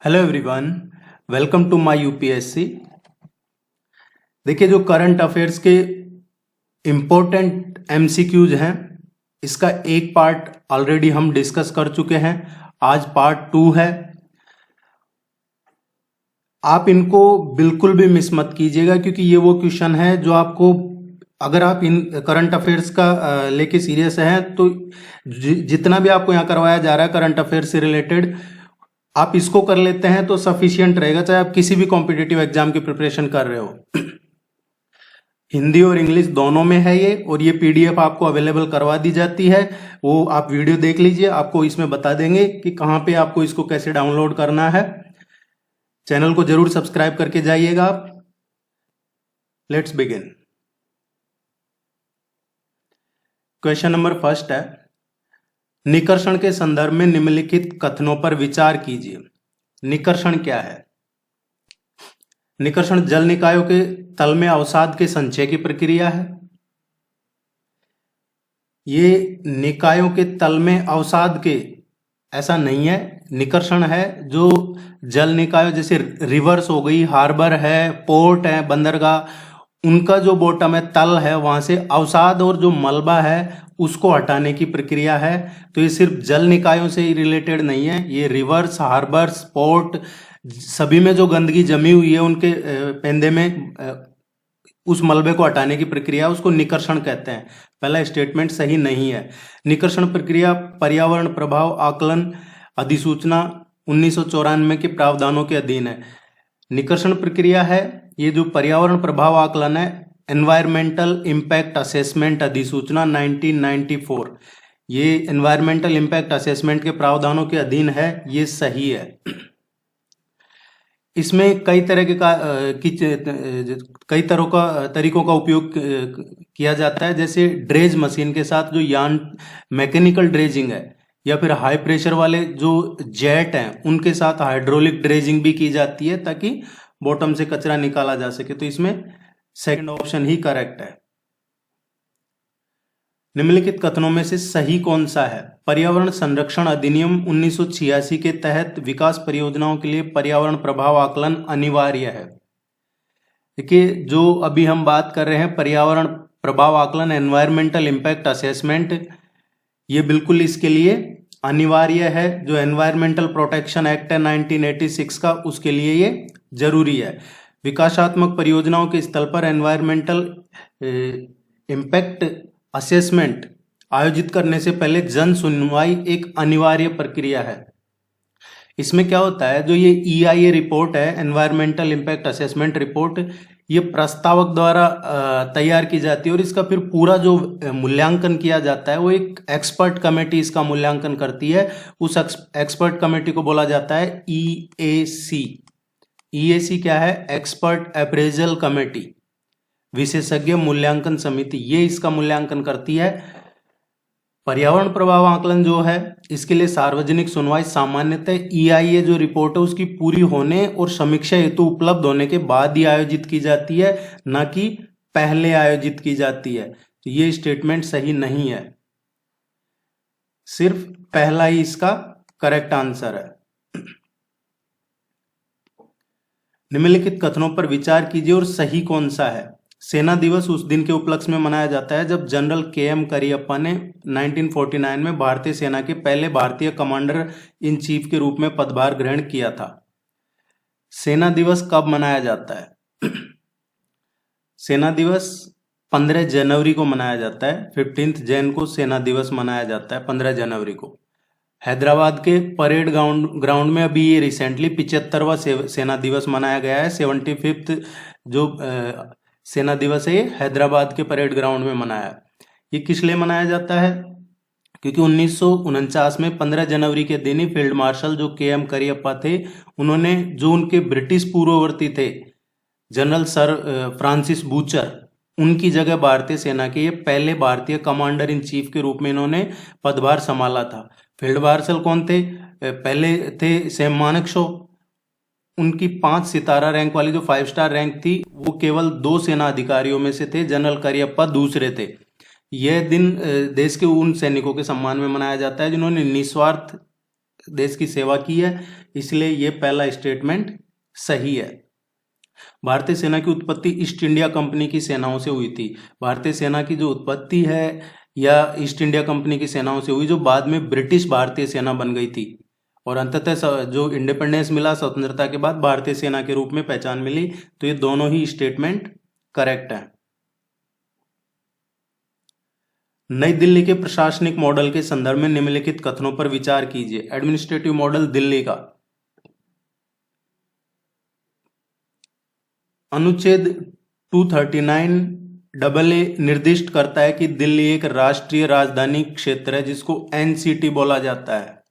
Hello everyone, welcome to my UPSC. देखिए, जो current affairs के इम्पोर्टेंट एमसीक्यूज हैं, इसका एक पार्ट ऑलरेडी हम डिस्कस कर चुके हैं। आज पार्ट 2 है। आप इनको बिल्कुल भी मिस मत कीजिएगा, क्योंकि ये वो क्वेश्चन है जो आपको, अगर आप इन करंट अफेयर्स का लेके सीरियस हैं, तो जितना भी आपको यहाँ करवाया जा रहा है करंट अफेयर से रिलेटेड, आप इसको कर लेते हैं तो सफिशियंट रहेगा, चाहे आप किसी भी कॉम्पिटिटिव एग्जाम की प्रिपरेशन कर रहे हो। हिंदी और इंग्लिश दोनों में है ये, और ये पीडीएफ आपको अवेलेबल करवा दी जाती है। वो आप वीडियो देख लीजिए, आपको इसमें बता देंगे कि कहाँ पे आपको इसको कैसे डाउनलोड करना है। चैनल को जरूर सब्सक्राइब करके जाइएगा आप। Let's begin. Question number first है, निकर्षण के संदर्भ में निम्नलिखित कथनों पर विचार कीजिए। निकर्षण क्या है? निकर्षण जल निकायों के तल में अवसाद के संचय की प्रक्रिया है। ये निकायों के तल में अवसाद के, ऐसा नहीं है। निकर्षण है जो जल निकायों, जैसे रिवर्स हो गई, हार्बर है, पोर्ट है, बंदरगाह, उनका जो बॉटम है, तल है, वहां से अवसाद और जो मलबा है उसको हटाने की प्रक्रिया है। तो ये सिर्फ जल निकायों से ही रिलेटेड नहीं है, ये रिवर्स, हार्बर्स, पोर्ट, सभी में जो गंदगी जमी हुई है उनके पेंदे में उस मलबे को हटाने की प्रक्रिया, उसको निकर्षण कहते हैं। पहला स्टेटमेंट सही नहीं है। निकर्षण प्रक्रिया पर्यावरण प्रभाव आकलन अधिसूचना 1994 के प्रावधानों के अधीन है। निकर्षण प्रक्रिया है ये जो पर्यावरण प्रभाव आकलन है, एनवायरमेंटल इंपैक्ट असेसमेंट अधिसूचना 1994, ये एनवायरमेंटल इंपैक्ट असेसमेंट के प्रावधानों के अधीन है, ये सही है। इसमें कई तरह के तरीकों का उपयोग किया जाता है, जैसे ड्रेज मशीन के साथ जो यान मैकेनिकल ड्रेजिंग है, या फिर हाई प्रेशर वाले जो जेट हैं उनके साथ हाइड्रोलिक ड्रेजिंग भी की जाती है, ताकि बॉटम से कचरा निकाला जा सके। तो इसमें सेकंड ऑप्शन ही करेक्ट है। निम्नलिखित कथनों में से सही कौन सा है? पर्यावरण संरक्षण अधिनियम 1986 के तहत विकास परियोजनाओं के लिए पर्यावरण प्रभाव आकलन अनिवार्य है। देखिए, जो अभी हम बात कर रहे हैं पर्यावरण प्रभाव आकलन, एनवायरमेंटल इंपैक्ट असेसमेंट, ये बिल्कुल इसके लिए अनिवार्य है। जो एनवायरमेंटल प्रोटेक्शन एक्ट है 1986 का, उसके लिए ये जरूरी है। विकासात्मक परियोजनाओं के स्थल पर एनवायरमेंटल इंपैक्ट असेसमेंट आयोजित करने से पहले जन सुनवाई एक अनिवार्य प्रक्रिया है। इसमें क्या होता है, जो ये EIA रिपोर्ट है, एनवायरमेंटल इंपैक्ट असेसमेंट रिपोर्ट, ये प्रस्तावक द्वारा तैयार की जाती है, और इसका फिर पूरा जो मूल्यांकन किया जाता है वो एक एक्सपर्ट कमेटी इसका मूल्यांकन करती है। उस एक्सपर्ट कमेटी को बोला जाता है EAC। EAC क्या है? एक्सपर्ट अप्रेजल कमेटी, विशेषज्ञ मूल्यांकन समिति, ये इसका मूल्यांकन करती है। पर्यावरण प्रभाव आकलन जो है, इसके लिए सार्वजनिक सुनवाई सामान्यतः EIA जो रिपोर्ट है उसकी पूरी होने और समीक्षा हेतु उपलब्ध होने के बाद ही आयोजित की जाती है, ना कि पहले आयोजित की जाती है। तो ये स्टेटमेंट सही नहीं है, सिर्फ पहला ही इसका करेक्ट आंसर है। निम्नलिखित कथनों पर विचार कीजिए और सही कौन सा है। सेना दिवस उस दिन के उपलक्ष्य में मनाया जाता है जब जनरल KM करियप्पा ने 1949 में भारतीय सेना के पहले भारतीय कमांडर इन चीफ के रूप में पदभार ग्रहण किया था। सेना दिवस कब मनाया जाता है? सेना दिवस 15 जनवरी को मनाया जाता है। 15 जैन को सेना दिवस मनाया जाता है, 15 जनवरी को। हैदराबाद के परेड ग्राउंड में अभी ये रिसेंटली 75वां सेना दिवस मनाया गया है। 75th जो सेना दिवस है, ये हैदराबाद के परेड ग्राउंड में मनाया। ये किस लिए मनाया जाता है? क्योंकि 1949 में 15 जनवरी के दिन ही फील्ड मार्शल जो KM करियप्पा थे, उन्होंने जो उनके ब्रिटिश पूर्ववर्ती थे जनरल सर फ्रांसिस बूचर, उनकी जगह भारतीय सेना के ये पहले भारतीय कमांडर इन चीफ के रूप में इन्होंने पदभार संभाला था। फील्ड मार्शल कौन थे? पहले थे सैम मानेकशॉ। उनकी 5 सितारा रैंक वाली जो 5 स्टार रैंक थी, वो केवल 2 सेना अधिकारियों में से थे। जनरल करियप्पा दूसरे थे। यह दिन देश के उन सैनिकों के सम्मान में मनाया जाता है जिन्होंने निस्वार्थ देश की सेवा की है, इसलिए ये पहला स्टेटमेंट सही है। भारतीय सेना की उत्पत्ति ईस्ट इंडिया कंपनी की सेनाओं से हुई थी। भारतीय सेना की जो उत्पत्ति है या ईस्ट इंडिया कंपनी की सेनाओं से हुई, जो बाद में ब्रिटिश भारतीय सेना बन गई थी, और अंततः जो इंडिपेंडेंस मिला स्वतंत्रता के बाद भारतीय सेना के रूप में पहचान मिली। तो ये दोनों ही स्टेटमेंट करेक्ट है। नई दिल्ली के प्रशासनिक मॉडल के संदर्भ में निम्नलिखित कथनों पर विचार कीजिए। एडमिनिस्ट्रेटिव मॉडल दिल्ली का, अनुच्छेद 239 निर्दिष्ट करता है कि दिल्ली एक राष्ट्रीय राजधानी क्षेत्र है जिसको एनसीटी बोला जाता है।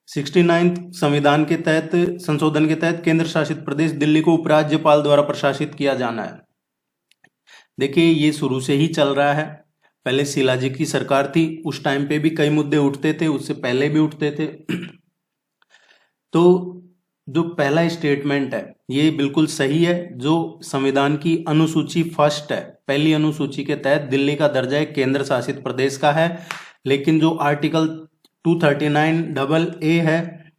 69 संविधान के तहत, संशोधन के तहत केंद्र शासित प्रदेश दिल्ली को उपराज्यपाल द्वारा प्रशासित किया जाना है। देखिए ये शुरू से ही चल रहा है। पहले शिलाजी की सरकार थी, उस टाइम पे भी कई मुद्दे उठते थे, उससे पहले भी उठते थे। तो जो पहला स्टेटमेंट है ये बिल्कुल सही है। जो संविधान की अनुसूची फर्स्ट है, पहली अनुसूची के तहत दिल्ली का दर्जा एक केंद्र शासित प्रदेश का है, लेकिन जो आर्टिकल 239 है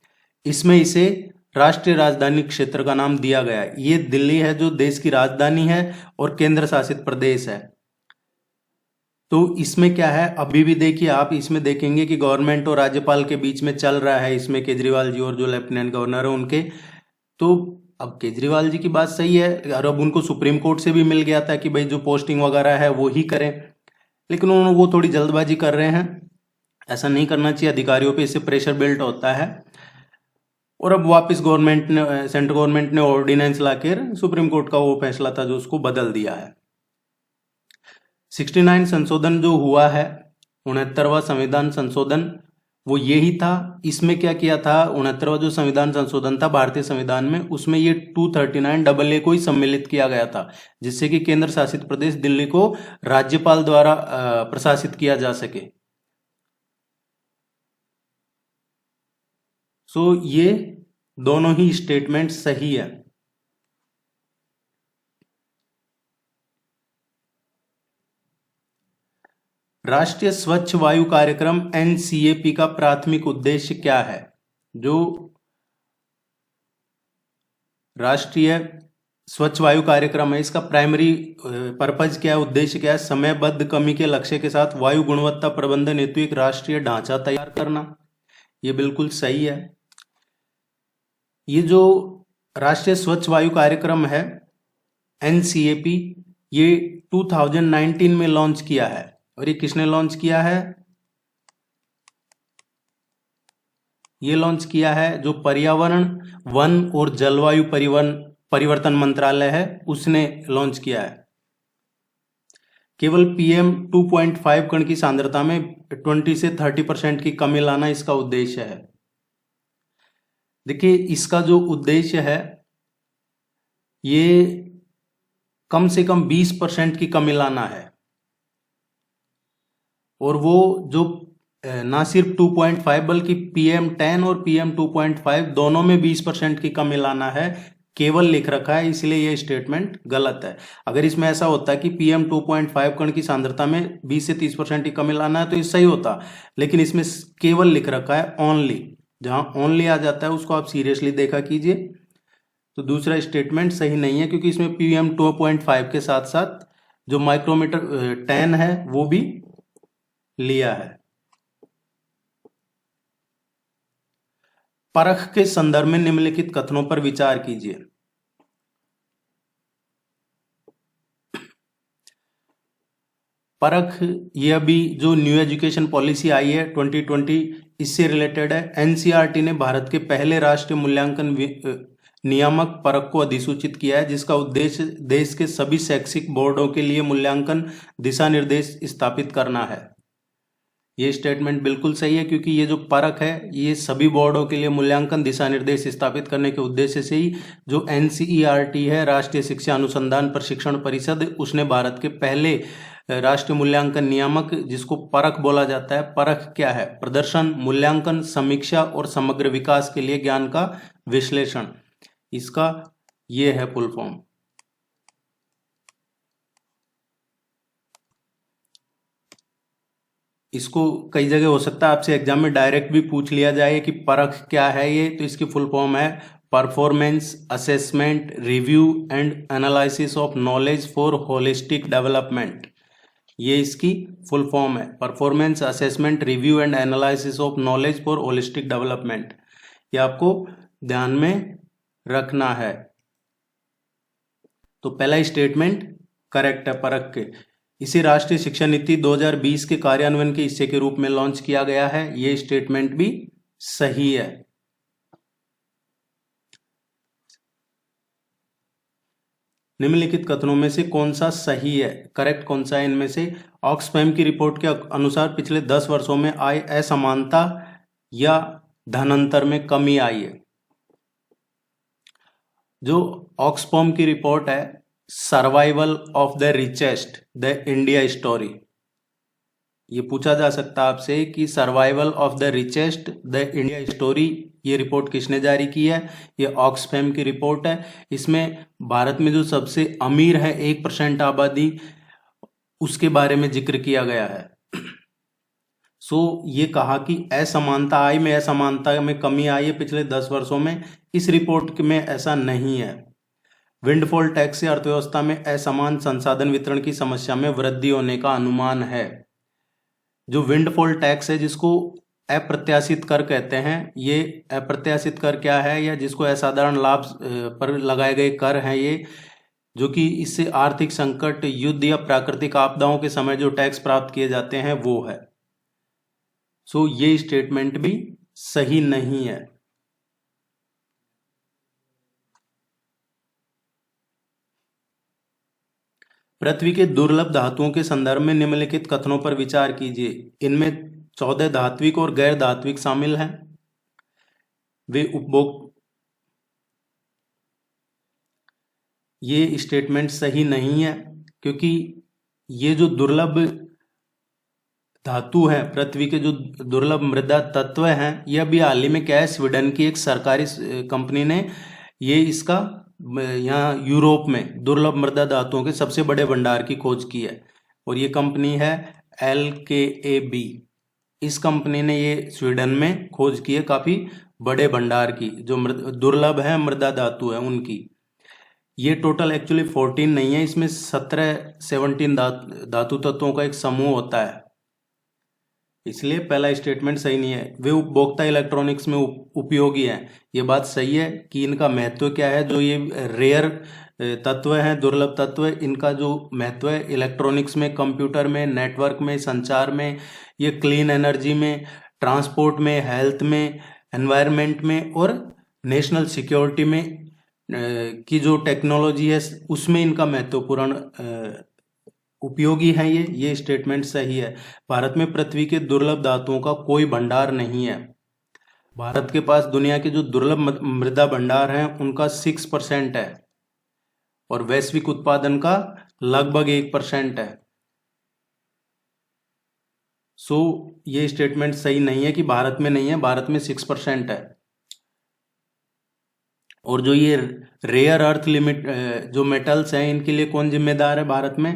इसमें इसे राष्ट्रीय राजधानी क्षेत्र का नाम दिया गया है। ये दिल्ली है जो देश की राजधानी है और केंद्र शासित प्रदेश है। तो इसमें क्या है, अभी भी देखिए आप इसमें देखेंगे कि गवर्नमेंट और राज्यपाल के बीच में चल रहा है, इसमें केजरीवाल जी और जो लेफ्टिनेंट गवर्नर है उनके। तो अब केजरीवाल जी की बात सही है, और अब उनको सुप्रीम कोर्ट से भी मिल गया था कि भाई जो पोस्टिंग वगैरह है वो ही करें, लेकिन उन्होंने वो थोड़ी जल्दबाजी कर रहे हैं। ऐसा नहीं करना चाहिए, अधिकारियों पे इससे प्रेशर बिल्ट होता है। और अब वापस गवर्नमेंट ने, सेंट्रल गवर्नमेंट ने ऑर्डिनेंस लाकर सुप्रीम कोर्ट का वो फैसला था जो उसको बदल दिया है। 69 संशोधन जो हुआ है, 69वां संविधान संशोधन, वो यही था। इसमें क्या किया था, 69वां जो संविधान संशोधन था भारतीय संविधान में, उसमें ये 239 को ही सम्मिलित किया गया था, जिससे कि केंद्र शासित प्रदेश दिल्ली को राज्यपाल द्वारा प्रशासित किया जा सके। सो ये दोनों ही स्टेटमेंट सही है। राष्ट्रीय स्वच्छ वायु कार्यक्रम एनसीएपी का प्राथमिक उद्देश्य क्या है? जो राष्ट्रीय स्वच्छ वायु कार्यक्रम है इसका प्राइमरी पर्पज क्या है, उद्देश्य क्या है? समयबद्ध कमी के लक्ष्य के साथ वायु गुणवत्ता प्रबंधन हेतु एक राष्ट्रीय ढांचा तैयार करना। ये बिल्कुल सही है। ये जो राष्ट्रीय स्वच्छ वायु कार्यक्रम है एनसीएपी, ये 2019 में लॉन्च किया है। और ये किसने लॉन्च किया है? ये लॉन्च किया है जो पर्यावरण, वन और जलवायु परिवर्तन मंत्रालय है, उसने लॉन्च किया है। केवल PM 2.5 कण की सांद्रता में 20 से 30% की कमी लाना इसका उद्देश्य है। देखिए इसका जो उद्देश्य है ये कम से कम 20% की कमी लाना है, और वो जो ना सिर्फ 2.5 बल्कि PM10 और PM 2.5 दोनों में 20% की कमी लाना है, केवल लिख रखा है, इसलिए ये स्टेटमेंट गलत है। अगर इसमें ऐसा होता कि PM 2.5 कण की सांद्रता में 20 से 30% की कमी लाना है तो ये सही होता, लेकिन इसमें केवल लिख रखा है ओनली। जहां ओनली आ जाता है उसको आप सीरियसली देखा कीजिए। तो दूसरा स्टेटमेंट सही नहीं है, क्योंकि इसमें PM 2.5 के साथ साथ जो माइक्रोमीटर 10 है वो भी लिया है। परख के संदर्भ में निम्नलिखित कथनों पर विचार कीजिए। परख, ये अभी जो न्यू एजुकेशन पॉलिसी आई है 2020, इससे रिलेटेड है। एनसीईआरटी ने भारत के पहले राष्ट्रीय मूल्यांकन नियामक परख को अधिसूचित किया है, जिसका उद्देश्य देश के सभी शैक्षिक बोर्डों के लिए मूल्यांकन दिशा निर्देश स्थापित करना है। ये स्टेटमेंट बिल्कुल सही है, क्योंकि ये जो परख है ये सभी बोर्डों के लिए मूल्यांकन दिशा निर्देश स्थापित करने के उद्देश्य से ही जो एनसीईआरटी है, राष्ट्रीय शिक्षा अनुसंधान प्रशिक्षण परिषद, उसने भारत के पहले राष्ट्रीय मूल्यांकन नियामक, जिसको परख बोला जाता है। परख क्या है? प्रदर्शन, मूल्यांकन, समीक्षा और समग्र विकास के लिए ज्ञान का विश्लेषण, इसका ये है फुल फॉर्म। इसको कई जगह हो सकता है आपसे एग्जाम में डायरेक्ट भी पूछ लिया जाए कि परख क्या है ये, तो इसकी फुल फॉर्म है performance assessment review and analysis of knowledge for holistic development. ये इसकी फुल फॉर्म है, performance assessment review and analysis of knowledge for holistic development. ये आपको ध्यान में रखना है। तो पहला स्टेटमेंट करेक्ट है परख के। इसे राष्ट्रीय शिक्षा नीति 2020 के कार्यान्वयन के हिस्से के रूप में लॉन्च किया गया है। ये स्टेटमेंट भी सही है। निम्नलिखित कथनों में से कौन सा सही है, करेक्ट कौन सा है इनमें से? ऑक्सफैम की रिपोर्ट के अनुसार पिछले 10 वर्षों में आई असमानता या धनांतर में कमी आई है। जो ऑक्सफैम की रिपोर्ट है survival of the richest the India story, ये पूछा जा सकता है आपसे कि survival of the richest the India story ये रिपोर्ट किसने जारी की है? ये ऑक्सफैम की रिपोर्ट है। इसमें भारत में जो सबसे अमीर है 1% आबादी, उसके बारे में जिक्र किया गया है। ये कहा कि असमानता में कमी आई है पिछले 10 वर्षों में। इस रिपोर्ट में ऐसा नहीं है। विंडफॉल टैक्स से अर्थव्यवस्था में असमान संसाधन वितरण की समस्या में वृद्धि होने का अनुमान है। जो विंडफॉल टैक्स है, जिसको अप्रत्याशित कर कहते हैं, ये अप्रत्याशित कर क्या है, या जिसको असाधारण लाभ पर लगाए गए कर हैं, ये जो कि इससे आर्थिक संकट, युद्ध या प्राकृतिक आपदाओं के समय जो टैक्स प्राप्त किए जाते हैं वो है। ये स्टेटमेंट भी सही नहीं है। पृथ्वी के दुर्लभ धातुओं के संदर्भ में निम्नलिखित कथनों पर विचार कीजिए। इनमें 14 धात्विक और गैर धात्विक शामिल हैं। वे उपभोग ये स्टेटमेंट सही नहीं है, क्योंकि ये जो दुर्लभ धातु है, पृथ्वी के जो दुर्लभ मृदा तत्व हैं, ये अभी हाल ही में क्या है, स्वीडन की एक सरकारी कंपनी ने ये इसका यहाँ यूरोप में दुर्लभ मृदा धातुओं के सबसे बड़े भंडार की खोज की है। और ये कंपनी है LKAB। इस कंपनी ने ये स्वीडन में खोज की है काफी बड़े भंडार की, जो दुर्लभ है मृदा धातु है उनकी। ये टोटल एक्चुअली 14 नहीं है, इसमें 17 धातु तत्वों का एक समूह होता है, इसलिए पहला स्टेटमेंट सही नहीं है। वे उपभोक्ता इलेक्ट्रॉनिक्स में उपयोगी हैं, ये बात सही है कि इनका महत्व क्या है। जो ये रेयर तत्व हैं, दुर्लभ तत्व, इनका जो महत्व है इलेक्ट्रॉनिक्स में, कंप्यूटर में, नेटवर्क में, संचार में, ये क्लीन एनर्जी में, ट्रांसपोर्ट में, हेल्थ में, एनवायरनमेंट में और नेशनल सिक्योरिटी में की जो टेक्नोलॉजी है उसमें इनका महत्वपूर्ण उपयोगी है। ये स्टेटमेंट सही है। भारत में पृथ्वी के दुर्लभ धातुओं का कोई भंडार नहीं है। भारत के पास दुनिया के जो दुर्लभ मृदा भंडार हैं उनका 6% है और वैश्विक उत्पादन का लगभग 1% है। ये स्टेटमेंट सही नहीं है कि भारत में नहीं है, भारत में 6% है। और जो ये रेयर अर्थ लिमिट जो मेटल्स हैं, इनके लिए कौन जिम्मेदार है भारत में?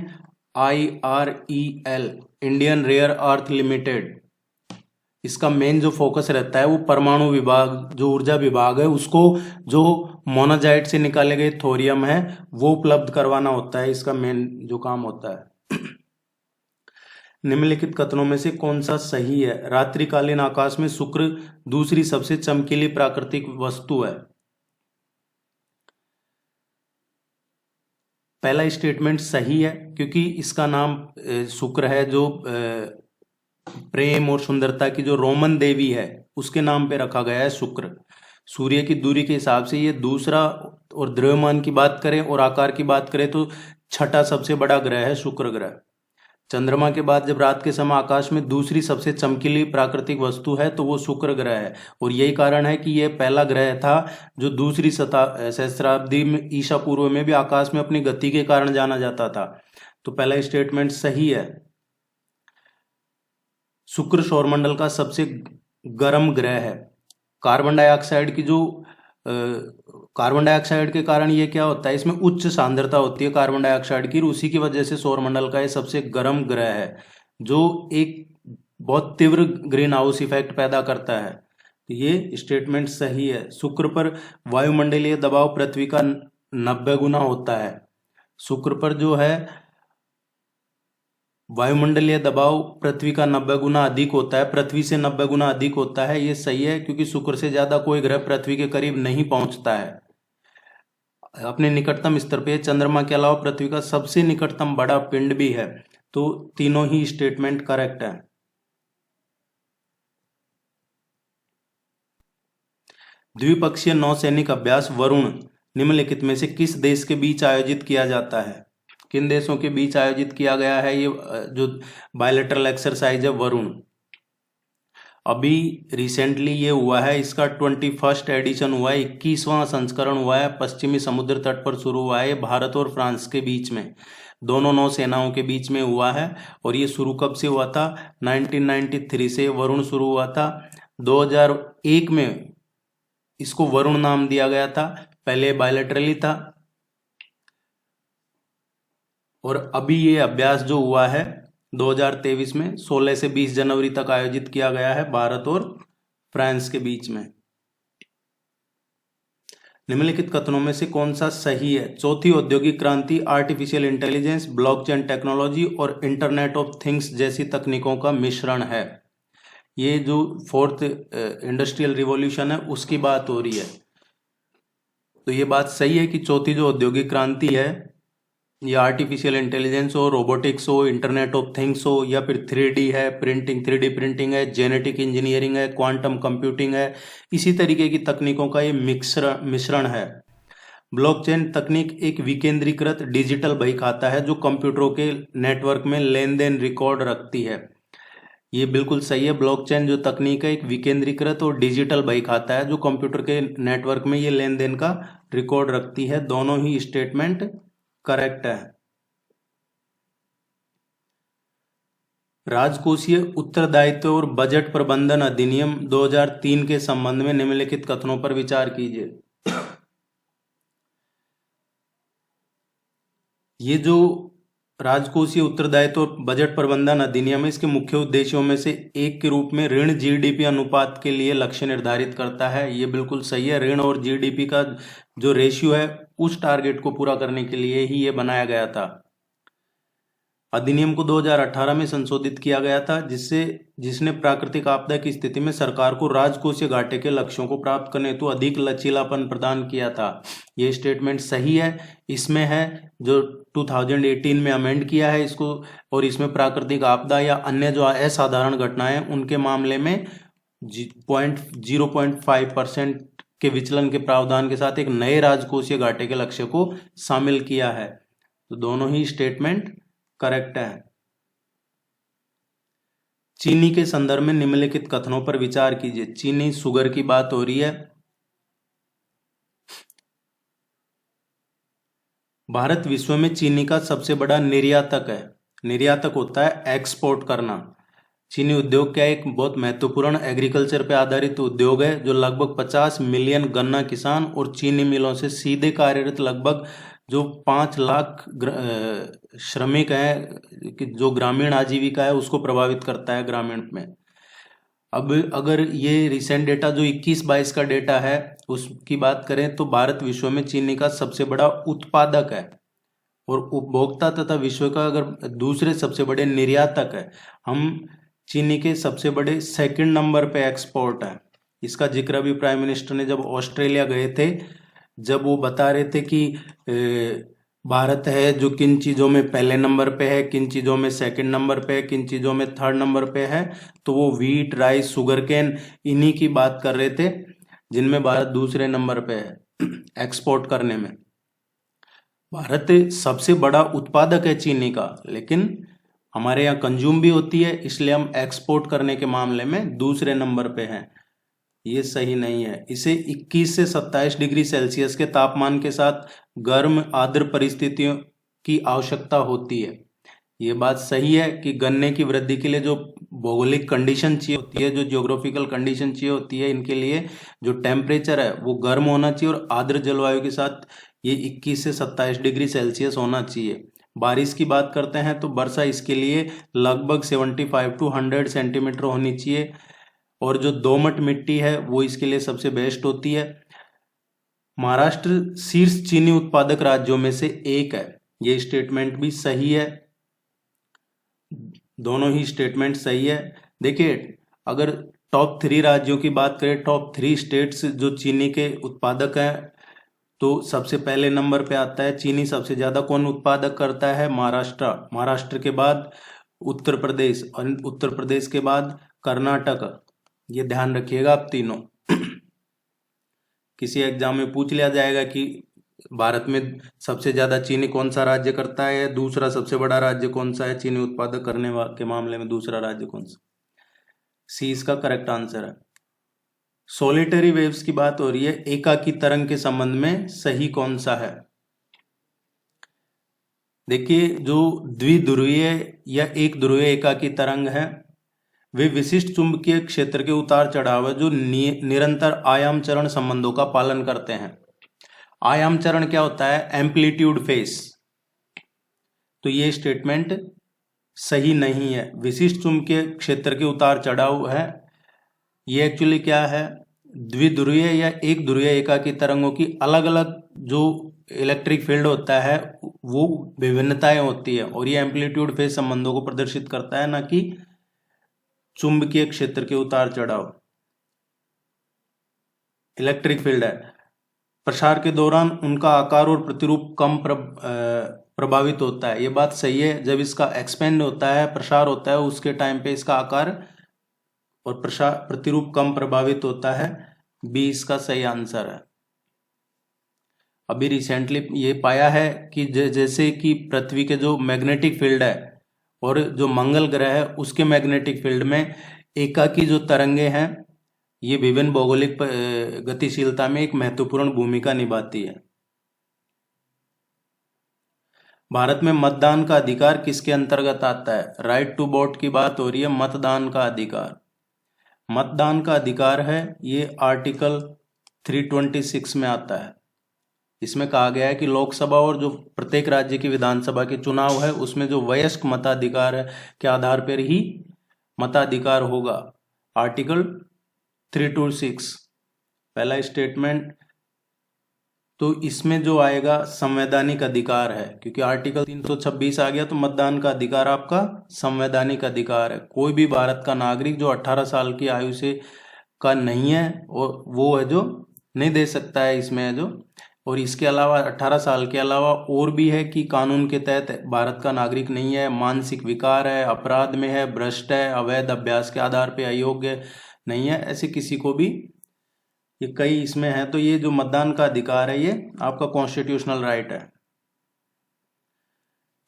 IREL, Indian rare earth limited. इसका मेन जो फोकस रहता है वो परमाणु विभाग, जो ऊर्जा विभाग है, उसको जो मोनाजाइट से निकाले गए थोरियम है वो उपलब्ध करवाना होता है। इसका मेन जो काम होता है। निम्नलिखित कथनों में से कौन सा सही है? रात्रिकालीन आकाश में शुक्र दूसरी सबसे चमकीली प्राकृतिक वस्तु है। पहला स्टेटमेंट सही है, क्योंकि इसका नाम शुक्र है, जो प्रेम और सुंदरता की जो रोमन देवी है उसके नाम पे रखा गया है शुक्र। सूर्य की दूरी के हिसाब से ये दूसरा, और द्रव्यमान की बात करें और आकार की बात करें तो छठा सबसे बड़ा ग्रह है शुक्र ग्रह। चंद्रमा के बाद जब रात के समय आकाश में दूसरी सबसे चमकीली प्राकृतिक वस्तु है तो वो शुक्र ग्रह है। और यही कारण है कि यह पहला ग्रह था जो दूसरी सहस्राब्दी में ईसा पूर्व में भी आकाश में अपनी गति के कारण जाना जाता था। तो पहला स्टेटमेंट सही है। शुक्र सौरमंडल का सबसे गर्म ग्रह है। कार्बन डाइऑक्साइड की जो कार्बन डाइऑक्साइड के कारण ये क्या होता है, इसमें उच्च सांद्रता होती है कार्बन डाइऑक्साइड की, उसी की वजह से सौरमंडल का ये सबसे गर्म ग्रह है। जो एक बहुत तीव्र ग्रीन हाउस इफेक्ट पैदा करता है। तो ये स्टेटमेंट सही है। शुक्र पर वायुमंडलीय दबाव पृथ्वी का 90 गुना होता है। शुक्र पर जो है वायुमंडलीय दबाव पृथ्वी का 90 गुना अधिक होता है, पृथ्वी से 90 गुना अधिक होता है। ये सही है क्योंकि शुक्र से ज्यादा कोई ग्रह पृथ्वी के करीब नहीं पहुंचता है। अपने निकटतम स्तर पे चंद्रमा के अलावा पृथ्वी का सबसे निकटतम बड़ा पिंड भी है। तो तीनों ही स्टेटमेंट करेक्ट है। द्विपक्षीय नौसैनिक अभ्यास वरुण निम्नलिखित में से किस देश के बीच आयोजित किया जाता है? किन देशों के बीच आयोजित किया गया है ये जो बायलैटरल एक्सरसाइज है वरुण? अभी रिसेंटली ये हुआ है, इसका 21st एडिशन हुआ है, 21वां संस्करण हुआ है, पश्चिमी समुद्र तट पर शुरू हुआ है। ये भारत और फ्रांस के बीच में, दोनों नौसेनाओं के बीच में हुआ है। और ये शुरू कब से हुआ था? 1993 से वरुण शुरू हुआ था। 2001 में इसको वरुण नाम दिया गया था, पहले बायलैटरली था। और अभी ये अभ्यास जो हुआ है 2023 में 16 से 20 जनवरी तक आयोजित किया गया है भारत और फ्रांस के बीच में। निम्नलिखित कथनों में से कौन सा सही है? चौथी औद्योगिक क्रांति आर्टिफिशियल इंटेलिजेंस, ब्लॉकचेन टेक्नोलॉजी और इंटरनेट ऑफ थिंग्स जैसी तकनीकों का मिश्रण है। ये जो फोर्थ इंडस्ट्रियल रिवॉल्यूशन है उसकी बात हो रही है। तो ये बात सही है कि चौथी जो औद्योगिक क्रांति है, ये आर्टिफिशियल इंटेलिजेंस हो, रोबोटिक्स हो, इंटरनेट ऑफ थिंग्स हो, या फिर 3D है, प्रिंटिंग 3D प्रिंटिंग है, जेनेटिक इंजीनियरिंग है, क्वांटम कंप्यूटिंग है, इसी तरीके की तकनीकों का ये मिश्रण है। ब्लॉकचेन तकनीक एक विकेंद्रीकृत डिजिटल बही खाता है जो कंप्यूटरों के नेटवर्क में लेन देन रिकॉर्ड रखती है। ये बिल्कुल सही है। ब्लॉकचेन जो तकनीक है एक विकेंद्रीकृत और डिजिटल बही खाता है जो कंप्यूटर के नेटवर्क में ये लेन देन का रिकॉर्ड रखती है। दोनों ही स्टेटमेंट करेक्ट है। राजकोषीय उत्तरदायित्व और बजट प्रबंधन अधिनियम 2003 के संबंध में निम्नलिखित कथनों पर विचार कीजिए। ये जो राजकोषीय उत्तरदायित्व और बजट प्रबंधन अधिनियम है, इसके मुख्य उद्देश्यों में से एक के रूप में ऋण जीडीपी अनुपात के लिए लक्ष्य निर्धारित करता है। ये बिल्कुल सही है। ऋण और जीडीपी का जो रेशियो है उस टारगेट को पूरा करने के लिए ही ये बनाया गया था। अधिनियम को 2018 में संशोधित किया गया था जिसने प्राकृतिक आपदा की स्थिति में सरकार को राजकोषीय घाटे के लक्ष्यों को प्राप्त करने हेतु अधिक लचीलापन प्रदान किया था। ये स्टेटमेंट सही है। इसमें है जो 2018 में अमेंड किया है इसको, और इसमें प्राकृतिक आपदा या अन्य जो असाधारण घटनाएं उनके मामले में 0.5% के विचलन के प्रावधान के साथ एक नए राजकोषीय घाटे के लक्ष्य को शामिल किया है। तो दोनों ही स्टेटमेंट करेक्ट है। चीनी के संदर्भ में निम्नलिखित कथनों पर विचार कीजिए। चीनी शुगर की बात हो रही है। भारत विश्व में चीनी का सबसे बड़ा निर्यातक है। निर्यातक होता है एक्सपोर्ट करना। चीनी उद्योग क्या एक बहुत महत्वपूर्ण एग्रीकल्चर पे आधारित उद्योग है जो लगभग 50 मिलियन गन्ना किसान और चीनी मिलों से सीधे कार्यरत लगभग जो 5 लाख श्रमिक हैं, जो ग्रामीण आजीविका है उसको प्रभावित करता है ग्रामीण में। अब अगर ये रिसेंट डेटा जो 21-22 का डेटा है उसकी बात करें तो भारत विश्व में चीनी का सबसे बड़ा उत्पादक है और उपभोक्ता तथा विश्व का अगर दूसरे सबसे बड़े निर्यातक है। हम चीनी के सबसे बड़े सेकंड नंबर पे एक्सपोर्ट है। इसका जिक्र भी प्राइम मिनिस्टर ने जब ऑस्ट्रेलिया गए थे, जब वो बता रहे थे कि भारत है जो किन चीज़ों में पहले नंबर पे है, किन चीज़ों में सेकंड नंबर पे है, किन चीज़ों में थर्ड नंबर पे है, तो वो व्हीट, राइस, शुगर केन इन्हीं की बात कर रहे थे जिनमें भारत दूसरे नंबर पे है एक्सपोर्ट करने में। भारत सबसे बड़ा उत्पादक है चीनी का, लेकिन हमारे यहाँ कंज्यूम भी होती है, इसलिए हम एक्सपोर्ट करने के मामले में दूसरे नंबर पे हैं। ये सही नहीं है। इसे 21 से 27 डिग्री सेल्सियस के तापमान के साथ गर्म आर्द्र परिस्थितियों की आवश्यकता होती है। ये बात सही है कि गन्ने की वृद्धि के लिए जो भौगोलिक कंडीशन चाहिए होती है, जो जियोग्राफिकल कंडीशन चाहिए होती है, इनके लिए जो टेम्परेचर है वो गर्म होना चाहिए और आर्द्र जलवायु के साथ ये 21 से 27 डिग्री सेल्सियस होना चाहिए। बारिश की बात करते हैं तो वर्षा इसके लिए लगभग 75 टू 100 सेंटीमीटर होनी चाहिए, और जो दोमट मिट्टी है वो इसके लिए सबसे बेस्ट होती है। महाराष्ट्र शीर्ष चीनी उत्पादक राज्यों में से एक है, ये स्टेटमेंट भी सही है, दोनों ही स्टेटमेंट सही है। देखिए, अगर टॉप 3 राज्यों की बात करें, टॉप 3 स्टेट्स जो चीनी के उत्पादक हैं, तो सबसे पहले नंबर पे आता है चीनी सबसे ज्यादा कौन उत्पादक करता है? महाराष्ट्र। महाराष्ट्र के बाद उत्तर प्रदेश, और उत्तर प्रदेश के बाद कर्नाटक। ये ध्यान रखिएगा आप तीनों। किसी एग्जाम में पूछ लिया जाएगा कि भारत में सबसे ज्यादा चीनी कौन सा राज्य करता है, दूसरा सबसे बड़ा राज्य कौन सा है चीनी उत्पादक करने के मामले में, दूसरा राज्य कौन सा? सी इसका करेक्ट आंसर है। सोलिटरी वेव्स की बात हो रही है, एकाकी तरंग के संबंध में सही कौन सा है? देखिए, जो द्विध्रुवीय या एक ध्रुवीय एकाकी तरंग है, वे विशिष्ट चुंबकीय क्षेत्र के उतार चढ़ाव है जो निरंतर आयाम चरण संबंधों का पालन करते हैं। आयाम चरण क्या होता है? Amplitude face. तो ये स्टेटमेंट सही नहीं है। विशिष्ट चुंबकीय क्षेत्र के उतार चढ़ाव है, ये एक्चुअली क्या है? द्विध्रुवीय या एक ध्रुवीय एकाकी तरंगों की अलग अलग जो इलेक्ट्रिक फील्ड होता है वो विभिन्नताएं होती है, और ये एम्पलीट्यूड फेज संबंधों को प्रदर्शित करता है, ना कि चुंबकीय क्षेत्र के उतार चढ़ाव। इलेक्ट्रिक फील्ड है, प्रसार के दौरान उनका आकार और प्रतिरूप कम प्रभावित होता है। ये बात सही है। जब इसका एक्सपेंड होता है, प्रसार होता है, उसके टाइम पे इसका आकार और प्रतिरूप कम प्रभावित होता है। बी इसका सही आंसर है। अभी रिसेंटली ये पाया है कि जैसे कि पृथ्वी के जो मैग्नेटिक फील्ड है और जो मंगल ग्रह है उसके मैग्नेटिक फील्ड में एकाकी जो तरंगे हैं, ये विभिन्न भौगोलिक गतिशीलता में एक महत्वपूर्ण भूमिका निभाती है। भारत में मतदान का अधिकार किसके अंतर्गत आता है? राइट टू वोट की बात हो रही है। मतदान का अधिकार, मतदान का अधिकार है, ये आर्टिकल 326 में आता है। इसमें कहा गया है कि लोकसभा और जो प्रत्येक राज्य की विधानसभा के चुनाव है उसमें जो वयस्क मताधिकार है के आधार पर ही मताधिकार होगा। आर्टिकल 326 पहला स्टेटमेंट। तो इसमें जो आएगा संवैधानिक अधिकार है, क्योंकि आर्टिकल 326 आ गया तो मतदान का अधिकार आपका संवैधानिक अधिकार है। कोई भी भारत का नागरिक जो 18 साल की आयु से का नहीं है और वो है जो नहीं दे सकता है, इसमें है जो। और इसके अलावा 18 साल के अलावा और भी है कि कानून के तहत भारत का नागरिक नहीं है, मानसिक विकार है, अपराध में है, भ्रष्ट है, अवैध अभ्यास के आधार पर अयोग्य नहीं है, ऐसे किसी को भी, ये कई इसमें है। तो ये जो मतदान का अधिकार है ये आपका कॉन्स्टिट्यूशनल राइट है।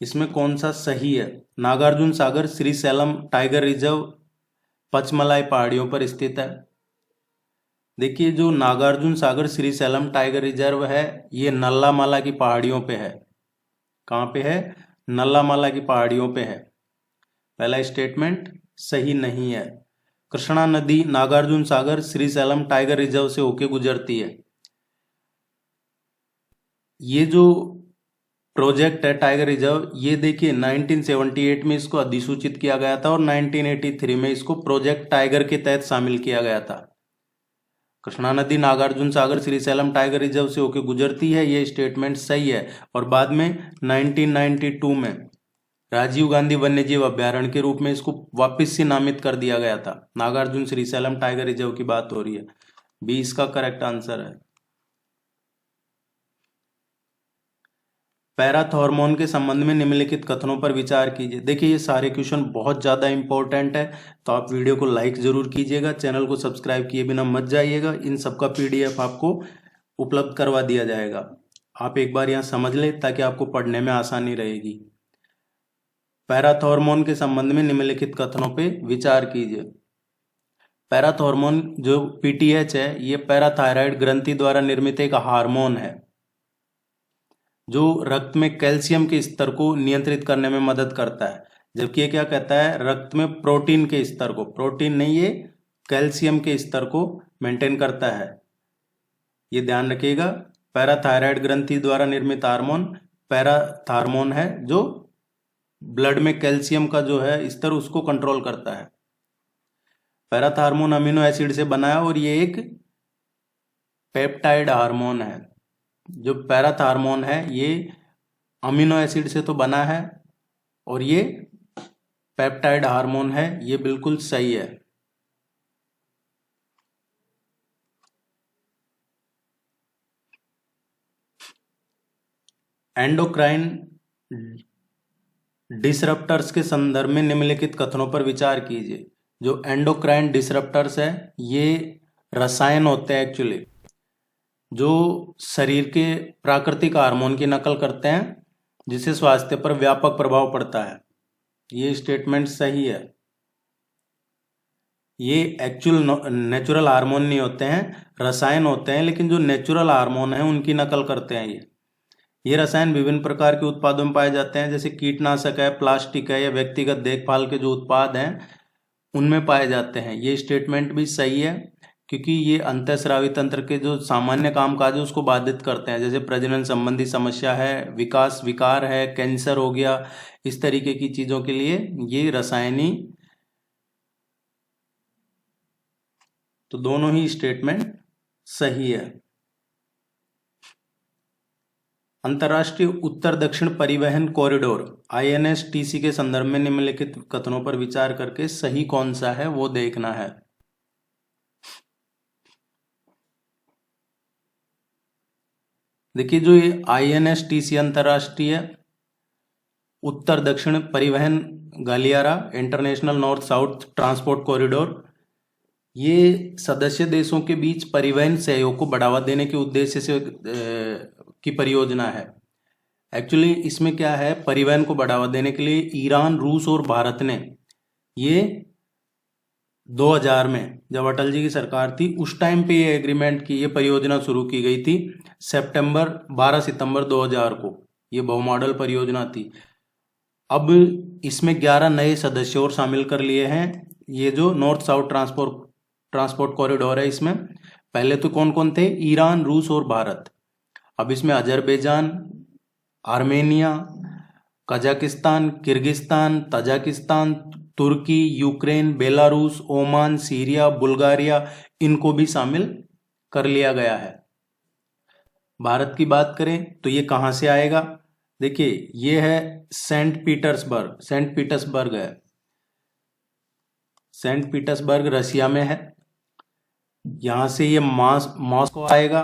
इसमें कौन सा सही है? नागार्जुन सागर श्रीशैलम टाइगर रिजर्व पचमलाई पहाड़ियों पर स्थित है। देखिए, जो नागार्जुन सागर श्रीशैलम टाइगर रिजर्व है ये नल्लामाला की पहाड़ियों पे है। कहाँ पे है? नल्लामाला की पहाड़ियों पे है। पहला स्टेटमेंट सही नहीं है। कृष्णा नदी नागार्जुन सागर श्रीशैलम टाइगर रिजर्व से होके गुजरती है। ये जो प्रोजेक्ट है टाइगर रिजर्व, ये देखिए 1978 में इसको अधिसूचित किया गया था और 1983 में इसको प्रोजेक्ट टाइगर के तहत शामिल किया गया था। कृष्णा नदी नागार्जुन सागर श्रीशैलम टाइगर रिजर्व से होकर गुजरती है, ये स्टेटमेंट सही है। और बाद में 1992 में राजीव गांधी वन्यजीव अभ्यारण्य के रूप में इसको वापस से नामित कर दिया गया था। नागार्जुन श्रीशैलम टाइगर रिजर्व की बात हो रही है। बी इसका करेक्ट आंसर है। पैराथ हार्मोन के संबंध में निम्नलिखित कथनों पर विचार कीजिए। देखिए, ये सारे क्वेश्चन बहुत ज़्यादा इंपॉर्टेंट है, तो आप वीडियो को लाइक जरूर कीजिएगा, चैनल को सब्सक्राइब किए बिना मत जाइएगा। इन सबका PDF आपको उपलब्ध करवा दिया जाएगा। आप एक बार यहाँ समझ लें ताकि आपको पढ़ने में आसानी रहेगी। पैराथ हार्मोन के संबंध में निम्नलिखित कथनों पर विचार कीजिए। पैराथ हार्मोन जो PTH है, ये पैराथायराइड ग्रंथि द्वारा निर्मित एक हार्मोन है जो रक्त में कैल्शियम के स्तर को नियंत्रित करने में मदद करता है। जबकि ये क्या कहता है? रक्त में प्रोटीन के स्तर को, प्रोटीन नहीं, ये कैल्शियम के स्तर को मेंटेन करता है। ये ध्यान रखिएगा। पैराथायराइड ग्रंथि द्वारा निर्मित हार्मोन पैराथार्मोन है जो ब्लड में कैल्शियम का जो है स्तर उसको कंट्रोल करता है। पैराथार्मोन अमीनो एसिड से बना है और ये एक पेप्टाइड हार्मोन है। जो पैराथार्मोन है ये अमीनो एसिड से तो बना है और ये पेप्टाइड हार्मोन है, ये बिल्कुल सही है। एंडोक्राइन डिसरप्टर्स के संदर्भ में निम्नलिखित कथनों पर विचार कीजिए। जो एंडोक्राइन डिसरप्टर्स है ये रसायन होते हैं एक्चुअली जो शरीर के प्राकृतिक हार्मोन की नकल करते हैं जिससे स्वास्थ्य पर व्यापक प्रभाव पड़ता है। ये स्टेटमेंट सही है। ये एक्चुअल नेचुरल हार्मोन नहीं होते हैं, रसायन होते हैं, लेकिन जो नेचुरल हार्मोन है उनकी नकल करते हैं। ये रसायन विभिन्न प्रकार के उत्पादों में पाए जाते हैं, जैसे कीटनाशक है, प्लास्टिक है या व्यक्तिगत देखभाल के जो उत्पाद हैं उनमें पाए जाते हैं। ये स्टेटमेंट भी सही है क्योंकि ये अंतःस्रावी तंत्र के जो सामान्य कामकाज है उसको बाधित करते हैं, जैसे प्रजनन संबंधी समस्या है, विकास विकार है, कैंसर हो गया, इस तरीके की चीजों के लिए ये रसायनी। तो दोनों ही स्टेटमेंट सही है। अंतर्राष्ट्रीय उत्तर दक्षिण परिवहन कॉरिडोर INSTC के संदर्भ में निम्नलिखित कथनों पर विचार करके सही कौन सा है वो देखना है। देखिए जो ये INSTC अंतर्राष्ट्रीय उत्तर दक्षिण परिवहन गलियारा international north south transport corridor, ये सदस्य देशों के बीच परिवहन सहयोग को बढ़ावा देने के उद्देश्य से की परियोजना है। एक्चुअली इसमें क्या है, परिवहन को बढ़ावा देने के लिए ईरान, रूस और भारत ने ये 2000 में जब अटल जी की सरकार थी उस टाइम पे ये एग्रीमेंट की, ये परियोजना शुरू की गई थी 12 सितंबर 2000 को। ये बहुमॉडल परियोजना थी। अब इसमें 11 नए सदस्य और शामिल कर लिए हैं। ये जो नॉर्थ साउथ ट्रांसपोर्ट कॉरिडोर है इसमें पहले तो कौन कौन थे, ईरान, रूस और भारत। अब इसमें Azerbaijan, Armenia, Kazakhstan, Kyrgyzstan, Tajikistan, तुर्की, यूक्रेन, बेलारूस, ओमान, सीरिया, बुल्गारिया, इनको भी शामिल कर लिया गया है। भारत की बात करें तो ये कहां से आएगा, देखिए ये है सेंट पीटर्सबर्ग है। सेंट पीटर्सबर्ग रशिया में है। यहां से ये मॉस्को आएगा,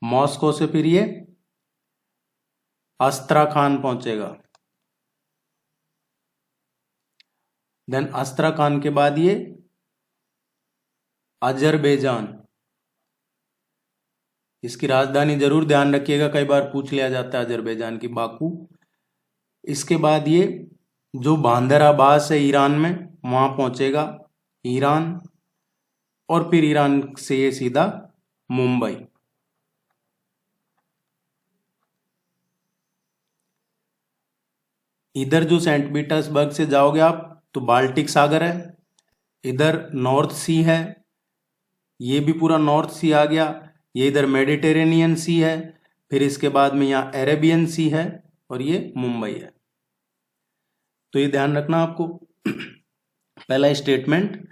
मॉस्को से फिर ये अस्त्राखान पहुंचेगा, देन अस्त्राखान के बाद ये अजरबैजान। इसकी राजधानी जरूर ध्यान रखिएगा, कई बार पूछ लिया जाता है अजरबैजान की, बाकू। इसके बाद ये जो बांदर अब्बास है ईरान में, वहां पहुंचेगा ईरान, और फिर ईरान से ये सीधा मुंबई। इधर जो सेंट पीटर्सबर्ग से जाओगे आप तो बाल्टिक सागर है, इधर नॉर्थ सी है, ये भी पूरा नॉर्थ सी आ गया। ये इधर मेडिटेरेनियन सी है, फिर इसके बाद में यहाँ अरेबियन सी है और ये मुंबई है। तो ये ध्यान रखना आपको। पहला स्टेटमेंट,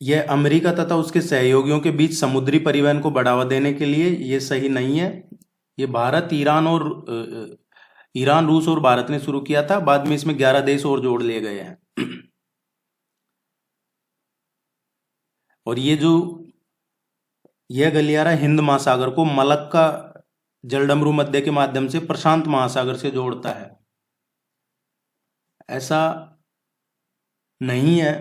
यह अमेरिका तथा उसके सहयोगियों के बीच समुद्री परिवहन को बढ़ावा देने के लिए, ये सही नहीं है। ये भारत, ईरान, रूस और भारत ने शुरू किया था, बाद में इसमें 11 देश और जोड़ लिए गए हैं। और यह गलियारा हिंद महासागर को मलक्का जलडमरू मध्य के माध्यम से प्रशांत महासागर से जोड़ता है। ऐसा नहीं है,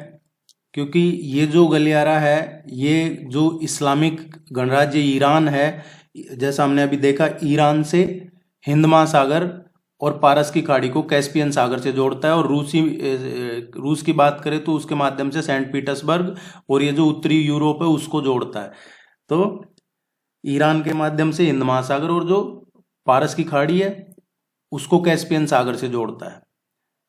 क्योंकि ये जो गलियारा है, ये जो इस्लामिक गणराज्य ईरान है, जैसा हमने अभी देखा, ईरान से हिंद महासागर और पारस की खाड़ी को कैस्पियन सागर से जोड़ता है। और रूस की बात करें तो उसके माध्यम से सेंट पीटर्सबर्ग और ये जो उत्तरी यूरोप है उसको जोड़ता है। तो ईरान के माध्यम से हिंद महासागर और जो पारस की खाड़ी है उसको कैस्पियन सागर से जोड़ता है।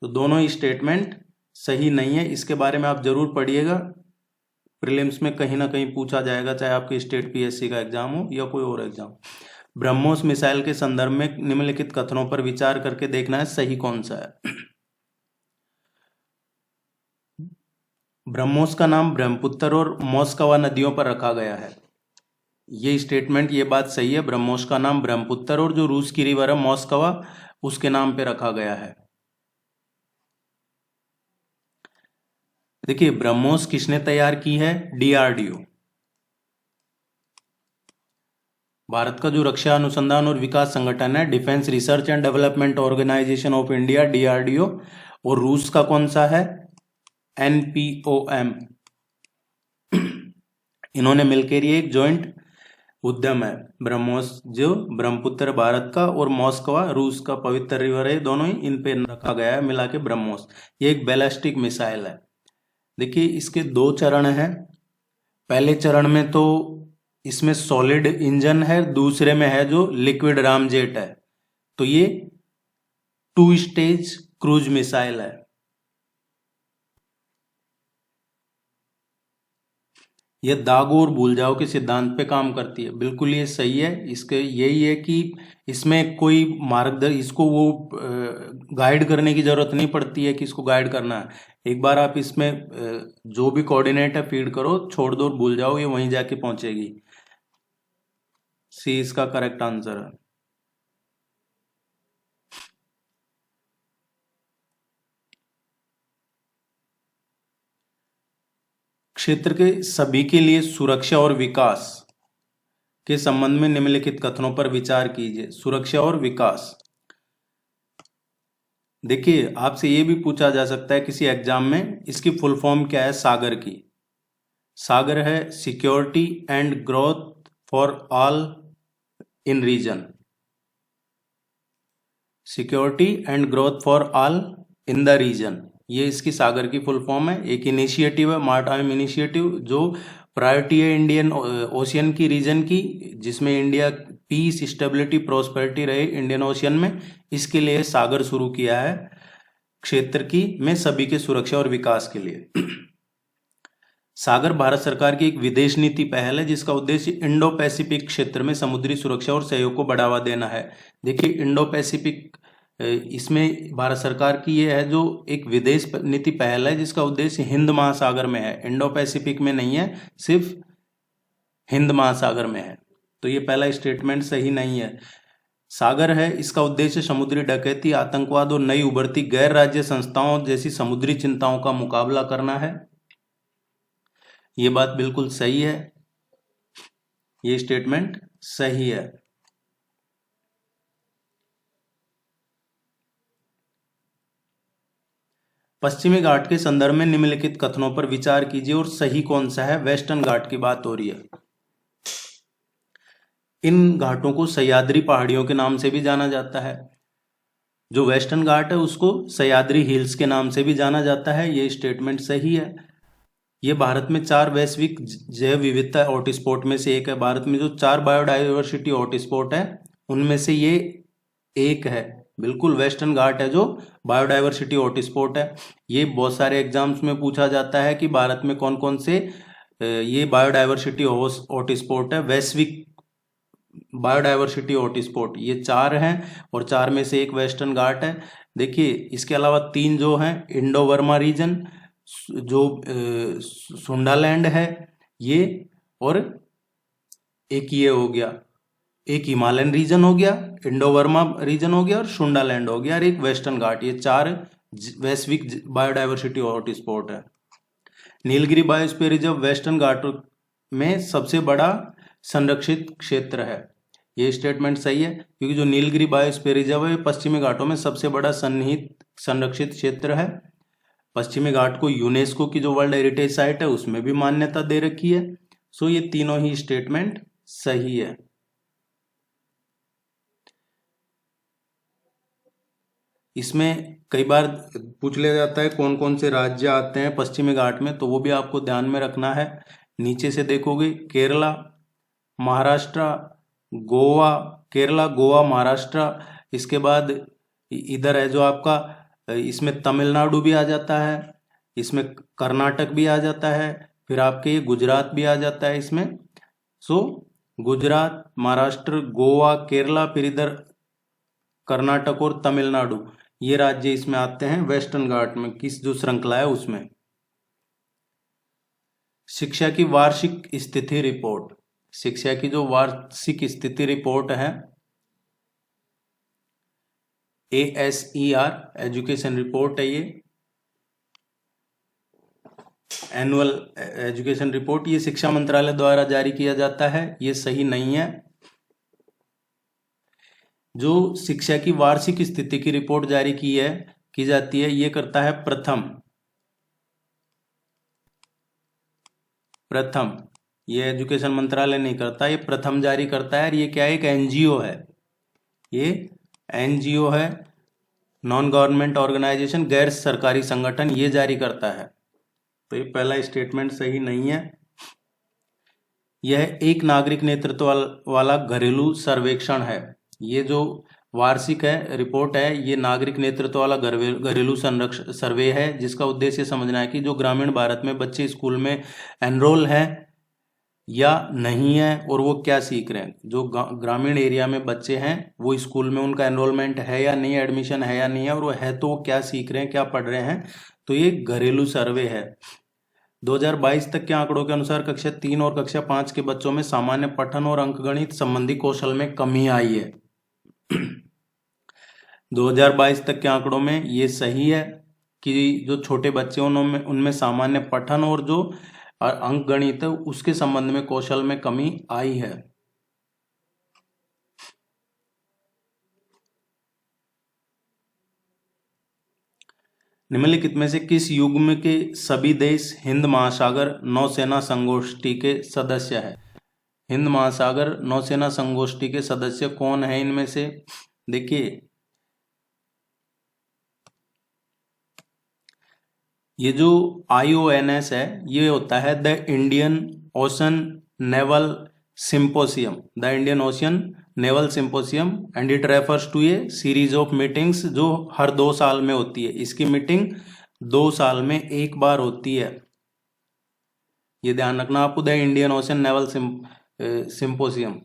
तो दोनों ही स्टेटमेंट सही नहीं है, इसके बारे में आप जरूर पढ़िएगा, प्रीलिम्स में कहीं ना कहीं पूछा जाएगा, चाहे आपके स्टेट पीएससी का एग्जाम हो या कोई और एग्जाम। ब्रह्मोस मिसाइल के संदर्भ में निम्नलिखित कथनों पर विचार करके देखना है सही कौन सा है। ब्रह्मोस का नाम ब्रह्मपुत्र और मोस्कवा नदियों पर रखा गया है। ये स्टेटमेंट, ये बात सही है। ब्रह्मोस का नाम ब्रह्मपुत्र और जो रूस की रिवर है मोस्कवा, उसके नाम पे रखा गया है। देखिए, ब्रह्मोस किसने तैयार की है? डीआरडीओ। भारत का जो रक्षा अनुसंधान और विकास संगठन है, defence research and development organisation of India, DRDO. और रूस का कौन सा है? एनपीओएम। इन्होंने मिलकर ये एक जॉइंट उद्यम है। ब्रह्मोस जो ब्रह्मपुत्र भारत का और मॉस्कवा रूस का पवित्र रिवर है, दोनों ही इन पे रखा गया है मिला के ब्रह्मोस। ये एक बैलिस्टिक मिसाइल है। देखिए, इसके 2 चरण हैं। पहले चरण में तो इसमें सॉलिड इंजन है, दूसरे में है जो लिक्विड रामजेट है। तो ये 2 स्टेज क्रूज मिसाइल है। ये दागो और भूल जाओ के सिद्धांत पे काम करती है। बिल्कुल ये सही है। इसके यही है कि इसमें कोई मार्गदर्शन, इसको वो गाइड करने की जरूरत नहीं पड़ती है कि इसको गाइड करना है। एक बार आप इसमें जो भी कोऑर्डिनेट है फीड करो, छोड़ दो और भूल जाओ, ये वहीं जाके पहुंचेगी। सी इसका करेक्ट आंसर है। क्षेत्र के सभी के लिए सुरक्षा और विकास के संबंध में निम्नलिखित कथनों पर विचार कीजिए। सुरक्षा और विकास। देखिए, आपसे ये भी पूछा जा सकता है किसी एग्जाम में, इसकी फुल फॉर्म क्या है सागर की? सागर है security and growth for all in region. Security and growth for all in the region, ये इसकी सागर की फुल फॉर्म है। एक इनिशिएटिव है, मार्टाइम इनिशिएटिव, जो प्रायोरिटी है इंडियन ओशियन की रीजन की, जिसमें इंडिया पीस, स्टेबिलिटी, प्रोस्पेरिटी रहे इंडियन ओशियन में। इसके लिए सागर शुरू किया है, क्षेत्र की में सभी के सुरक्षा और विकास के लिए। सागर भारत सरकार की एक विदेश नीति पहल है जिसका उद्देश्य इंडो पैसिफिक क्षेत्र में समुद्री सुरक्षा और सहयोग को बढ़ावा देना है। देखिए, इंडो पैसिफिक, इसमें भारत सरकार की ये है जो एक विदेश नीति पहल है जिसका उद्देश्य हिंद महासागर में है, इंडो पैसिफिक में नहीं है, सिर्फ हिंद महासागर में है। तो ये पहला स्टेटमेंट सही नहीं है। सागर है, इसका उद्देश्य समुद्री डकैती, आतंकवाद और नई उभरती गैर राज्य संस्थाओं जैसी समुद्री चिंताओं का मुकाबला करना है। ये बात बिल्कुल सही है, ये स्टेटमेंट सही है। पश्चिमी घाट के संदर्भ में निम्नलिखित कथनों पर विचार कीजिए और सही कौन सा है। वेस्टर्न घाट की बात हो रही है। इन घाटों को सह्याद्री पहाड़ियों के नाम से भी जाना जाता है। जो वेस्टर्न घाट है उसको सह्याद्री हिल्स के नाम से भी जाना जाता है। ये स्टेटमेंट सही है। ये भारत में 4 वैश्विक जैव विविधता हॉटस्पॉट में से एक है। भारत में जो 4 बायोडाइवर्सिटी हॉटस्पॉट है उनमें से ये एक है। बिल्कुल वेस्टर्न घाट है जो बायोडाइवर्सिटी हॉटस्पॉट है। ये बहुत सारे एग्जाम्स में पूछा जाता है कि भारत में कौन कौन से ये बायोडाइवर्सिटी हॉटस्पॉट है। वैश्विक बायोडाइवर्सिटी हॉटस्पॉट ये 4 हैं और 4 में से एक वेस्टर्न घाट है। देखिए, इसके अलावा 3 जो हैं, इंडो बर्मा रीजन, जो सुंडालैंड है ये, और एक ये हो गया, एक हिमालयन रीजन हो गया, इंडो बर्मा रीजन हो गया और सुंडालैंड हो गया, और एक वेस्टर्न घाट। ये 4 वैश्विक बायोडाइवर्सिटी हॉटस्पॉट है। नीलगिरी बायोस्फीयर रिजर्व वेस्टर्न घाटों में सबसे बड़ा संरक्षित क्षेत्र है। ये स्टेटमेंट सही है क्योंकि जो नीलगिरी बायोस्फीयर रिजर्व है पश्चिमी घाटों में सबसे बड़ा सन्निहित संरक्षित क्षेत्र है। पश्चिमी घाट को यूनेस्को की जो वर्ल्ड हेरिटेज साइट है उसमें भी मान्यता दे रखी है। सो ये तीनों ही स्टेटमेंट सही है। इसमें कई बार पूछ लिया जाता है कौन कौन से राज्य आते हैं पश्चिमी घाट में, तो वो भी आपको ध्यान में रखना है। नीचे से देखोगे केरला, महाराष्ट्र, गोवा, केरला, गोवा, महाराष्ट्र। इसके बाद इधर है जो आपका, इसमें तमिलनाडु भी आ जाता है, इसमें कर्नाटक भी आ जाता है, फिर आपके ये गुजरात भी आ जाता है इसमें। सो गुजरात, महाराष्ट्र, गोवा, केरला, फिर इधर कर्नाटक और तमिलनाडु, ये राज्य इसमें आते हैं वेस्टर्न घाट में, किस जो श्रृंखला है उसमें। शिक्षा की वार्षिक स्थिति रिपोर्ट, शिक्षा की जो वार्षिक स्थिति रिपोर्ट है ASER, एजुकेशन रिपोर्ट है, ये एनुअल एजुकेशन रिपोर्ट, ये शिक्षा मंत्रालय द्वारा जारी किया जाता है, ये सही नहीं है। जो शिक्षा की वार्षिक स्थिति की रिपोर्ट जारी की जाती है, ये करता है प्रथम, ये एजुकेशन मंत्रालय नहीं करता, ये प्रथम जारी करता है। और ये क्या है, एक एनजीओ है, ये एनजीओ है, नॉन गवर्नमेंट ऑर्गेनाइजेशन, गैर सरकारी संगठन, ये जारी करता है। तो ये पहला स्टेटमेंट सही नहीं है। यह एक नागरिक नेतृत्व वाला घरेलू सर्वेक्षण है, ये जो वार्षिक है रिपोर्ट है, ये नागरिक नेतृत्व वाला घरेलू सर्वे है, जिसका उद्देश्य समझना है कि जो ग्रामीण भारत में बच्चे स्कूल में एनरोल हैं या नहीं है और वो क्या सीख रहे हैं। जो ग्रामीण एरिया में बच्चे हैं वो स्कूल में उनका एनरोलमेंट है या नहीं, एडमिशन है या नहीं है, और वो है तो वो क्या सीख रहे हैं, क्या पढ़ रहे हैं। तो ये घरेलू सर्वे है। 2022 तक के आंकड़ों के अनुसार कक्षा 3 और कक्षा 5 के बच्चों में सामान्य पठन और अंकगणित संबंधी कौशल में कमी आई है। 2022 तक के आंकड़ों में ये सही है कि जो छोटे बच्चे उनमें सामान्य पठन और जो अंकगणित है उसके संबंध में कौशल में कमी आई है। निम्नलिखित में से किस युग्म के सभी देश हिंद महासागर नौसेना संगोष्ठी के सदस्य है। हिंद महासागर नौसेना संगोष्ठी के सदस्य कौन है इनमें से? देखिए, ये जो IONS है ये होता है the Indian Ocean naval symposium, the Indian Ocean naval symposium, and it refers to a series of meetings जो हर 2 साल में होती है। इसकी मीटिंग 2 साल में एक बार होती है, ये ध्यान रखना आपको, द इंडियन ओशन नेवल सिंपोसियम।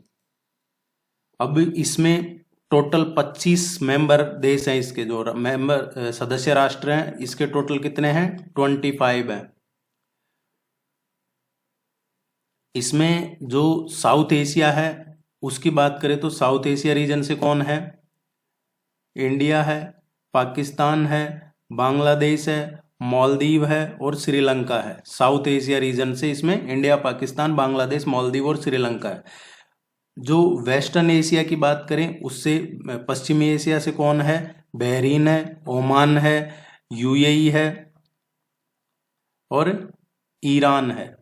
अब इसमें टोटल 25 मेंबर देश हैं, इसके जो मेंबर सदस्य राष्ट्र हैं इसके टोटल कितने हैं? 25 हैं। इसमें जो साउथ एशिया है उसकी बात करें तो साउथ एशिया रीजन से कौन है? इंडिया है, पाकिस्तान है, बांग्लादेश है, मालदीव है और श्रीलंका है। साउथ एशिया रीजन से इसमें इंडिया, पाकिस्तान, बांग्लादेश, मालदीव और श्रीलंका है। जो वेस्टर्न एशिया की बात करें उससे पश्चिमी एशिया से कौन है? बहरीन है, ओमान है, UAE है और ईरान है,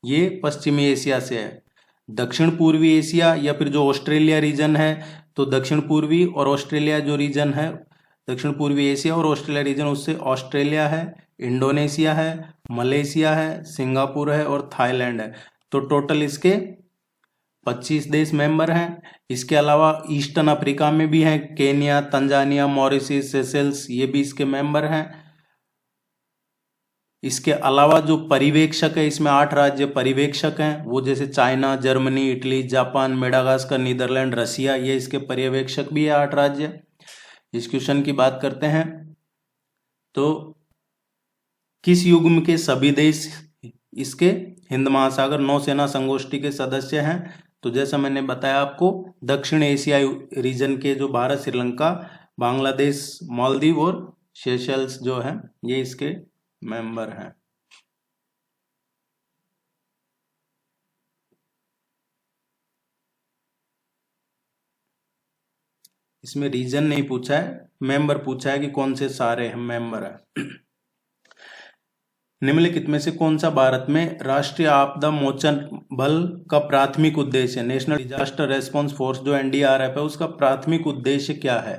ये पश्चिमी एशिया से है। दक्षिण पूर्वी एशिया या फिर जो ऑस्ट्रेलिया रीजन है, तो दक्षिण पूर्वी और ऑस्ट्रेलिया जो रीजन है, दक्षिण पूर्वी एशिया और ऑस्ट्रेलिया रीजन, उससे ऑस्ट्रेलिया है, इंडोनेशिया है, मलेशिया है, सिंगापुर है और थाईलैंड है। तो टोटल इसके 25 देश मेंबर हैं। इसके अलावा ईस्टर्न अफ्रीका में भी हैं, केन्या, तंजानिया, मॉरिशस, सेशेल्स, ये भी इसके मेंबर हैं। इसके अलावा जो पर्यवेक्षक है, इसमें 8 राज्य पर्यवेक्षक हैं, वो जैसे China, Germany, Italy, Japan, Madagascar, Netherland, Russia, ये इसके पर्यवेक्षक भी है 8 राज्य। इस क्वेश्चन की बात करते हैं तो किस युग्म के सभी देश इसके हिंद महासागर नौसेना संगोष्ठी के सदस्य हैं? तो जैसा मैंने बताया आपको, दक्षिण एशिया रीजन के जो भारत, श्रीलंका, बांग्लादेश, मालदीव और सेशेल्स जो है ये इसके मेंबर हैं। इसमें रीजन नहीं पूछा है, मेंबर पूछा है कि कौन से सारे मेंबर है। निम्नलिखित में से कौन सा भारत में राष्ट्रीय आपदा मोचन बल का प्राथमिक उद्देश्य है? नेशनल डिजास्टर रेस्पॉन्स फोर्स जो NDRF है उसका प्राथमिक उद्देश्य क्या है?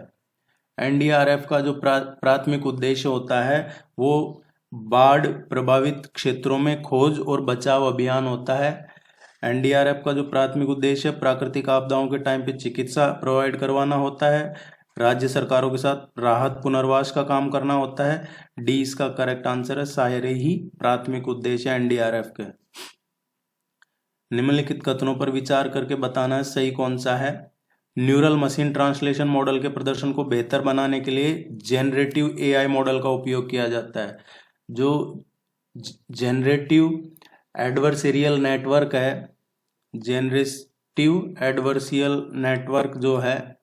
NDRF का जो प्राथमिक उद्देश्य होता है वो बाढ़ प्रभावित क्षेत्रों में खोज और बचाव अभियान होता है। NDRF का जो प्राथमिक उद्देश्य प्राकृतिक आपदाओं के टाइम पे चिकित्सा प्रोवाइड करवाना होता है। राज्य सरकारों के साथ राहत पुनर्वास का काम करना होता है। डी इसका करेक्ट आंसर है, सारे ही प्राथमिक उद्देश्य एनडीआरएफ के। निम्नलिखित कथनों पर विचार करके बताना है सही कौन सा है। न्यूरल मशीन ट्रांसलेशन मॉडल के प्रदर्शन को बेहतर बनाने के लिए जेनरेटिव एआई मॉडल का उपयोग किया जाता है। जो जेनरेटिव एडवर्सेरियल नेटवर्क है, जेनरेटिव एडवर्सियल नेटवर्क जो है,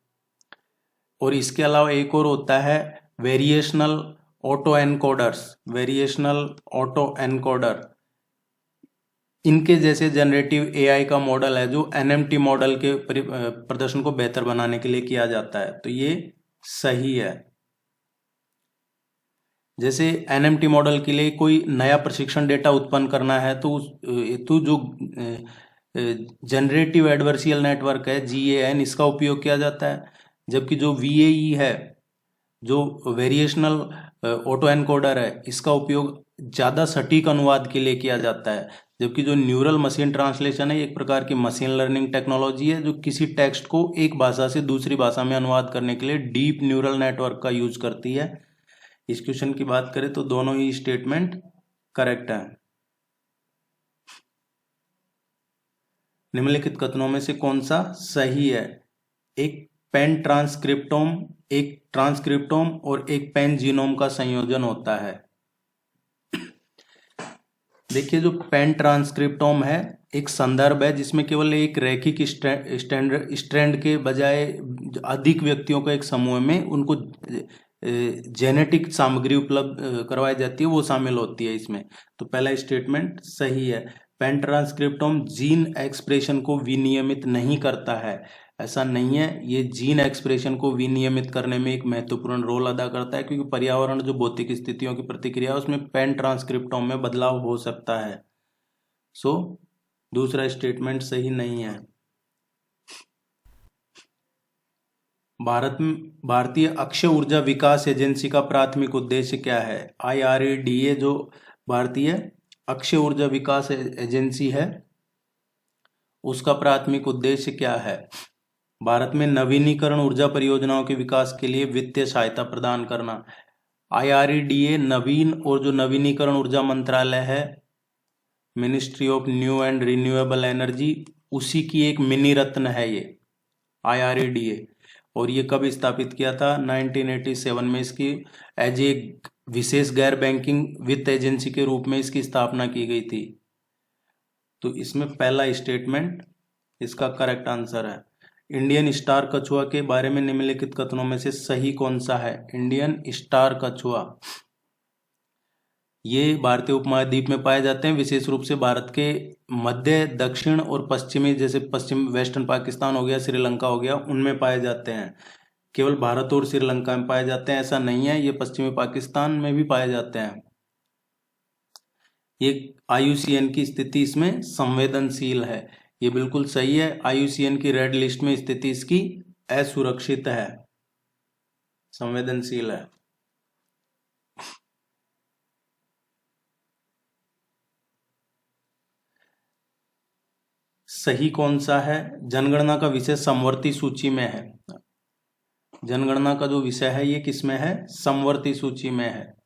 और इसके अलावा एक और होता है variational auto encoders, variational auto encoder. इनके जैसे जनरेटिव एआई का मॉडल है जो एनएमटी मॉडल के प्रदर्शन को बेहतर बनाने के लिए किया जाता है, तो ये सही है। जैसे एनएमटी मॉडल के लिए कोई नया प्रशिक्षण डेटा उत्पन्न करना है तो जो जनरेटिव एडवर्सियल नेटवर्क है जीएएन, इसका उपयोग किया जाता है। जबकि जो वीएई है, जो वेरिएशनल ऑटो एनकोडर है, इसका उपयोग ज़्यादा सटीक अनुवाद के लिए किया जाता है। जबकि जो न्यूरल मशीन ट्रांसलेशन है एक प्रकार की मशीन लर्निंग टेक्नोलॉजी है जो किसी टेक्स्ट को एक भाषा से दूसरी भाषा में अनुवाद करने के लिए डीप न्यूरल नेटवर्क का यूज करती है। इस क्वेश्चन की बात करें तो दोनों ही स्टेटमेंट करेक्ट है। निम्नलिखित कथनों में से कौन सा सही है? एक पेन ट्रांसक्रिप्टोम और एक पेन जीनोम का संयोजन होता है। देखिए, जो पेन ट्रांसक्रिप्टोम है एक संदर्भ है जिसमें केवल एक रैखिक स्ट्रैंड के बजाय अधिक व्यक्तियों का एक समूह में उनको जेनेटिक सामग्री उपलब्ध करवाई जाती है, वो शामिल होती है इसमें। तो पहला स्टेटमेंट सही है। पेन ट्रांसक्रिप्टोम जीन एक्सप्रेशन को विनियमित नहीं करता है, ऐसा नहीं है। ये जीन एक्सप्रेशन को विनियमित करने में एक महत्वपूर्ण रोल अदा करता है, क्योंकि पर्यावरण जो भौतिक स्थितियों की प्रतिक्रिया है उसमें पेन ट्रांसक्रिप्टोम में बदलाव हो सकता है। सो दूसरा स्टेटमेंट सही नहीं है। भारतीय अक्षय ऊर्जा विकास एजेंसी का प्राथमिक उद्देश्य क्या है? IREDA जो भारतीय अक्षय ऊर्जा विकास एजेंसी है उसका प्राथमिक उद्देश्य क्या है? भारत में नवीनीकरण ऊर्जा परियोजनाओं के विकास के लिए वित्तीय सहायता प्रदान करना। IREDA नवीन और जो नवीनीकरण ऊर्जा मंत्रालय है, ministry of new and renewable energy, उसी की एक मिनी रत्न है ये IREDA। और ये कब स्थापित किया था? 1987 में इसकी एज ए विशेष गैर बैंकिंग वित्त एजेंसी के रूप में इसकी स्थापना की गई थी। तो इसमें पहला स्टेटमेंट इसका करेक्ट आंसर है। इंडियन स्टार कछुआ के बारे में निम्नलिखित कथनों में से सही कौन सा है? इंडियन स्टार कछुआ ये भारतीय उपमहाद्वीप में पाए जाते हैं, विशेष रूप से भारत के मध्य, दक्षिण और पश्चिमी, जैसे पश्चिम वेस्टर्न पाकिस्तान हो गया, श्रीलंका हो गया, उनमें पाए जाते हैं। केवल भारत और श्रीलंका में पाए जाते हैं ऐसा नहीं है, ये पश्चिमी पाकिस्तान में भी पाए जाते हैं। ये IUCN की स्थिति इसमें संवेदनशील है, ये बिल्कुल सही है। IUCN की रेड लिस्ट में स्थिति इसकी असुरक्षित है, संवेदनशील है। सही कौन सा है? जनगणना का विषय समवर्ती सूची में है। जनगणना का जो विषय है ये किसमें है? समवर्ती सूची में है।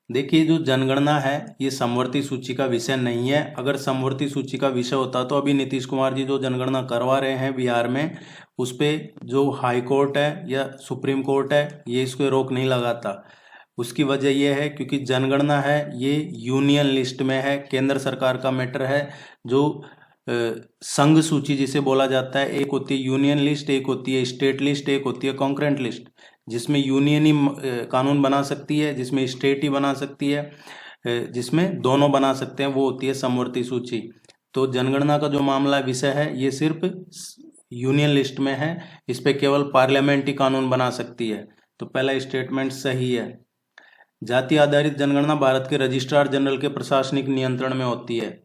देखिए, जो जनगणना है ये समवर्ती सूची का विषय नहीं है। अगर समवर्ती सूची का विषय होता तो अभी नीतीश कुमार जी जो जनगणना करवा रहे हैं बिहार में, उस पे जो हाई कोर्ट है या सुप्रीम कोर्ट है ये इसको रोक नहीं लगाता। उसकी वजह यह है क्योंकि जनगणना है ये यूनियन लिस्ट में है, केंद्र सरकार का मैटर है। जो संघ सूची जिसे बोला जाता है, एक होती है यूनियन लिस्ट, एक होती है स्टेट लिस्ट, एक होती है कॉन्करेंट लिस्ट। जिसमें यूनियन ही कानून बना सकती है, जिसमें स्टेट ही बना सकती है, जिसमें दोनों बना सकते हैं, वो होती है समवर्ती सूची। तो जनगणना का जो मामला विषय है ये सिर्फ यूनियन लिस्ट में है, इस पे केवल पार्लियामेंट ही कानून बना सकती है। तो पहला स्टेटमेंट सही है। जाति आधारित जनगणना भारत के रजिस्ट्रार जनरल के प्रशासनिक नियंत्रण में होती है,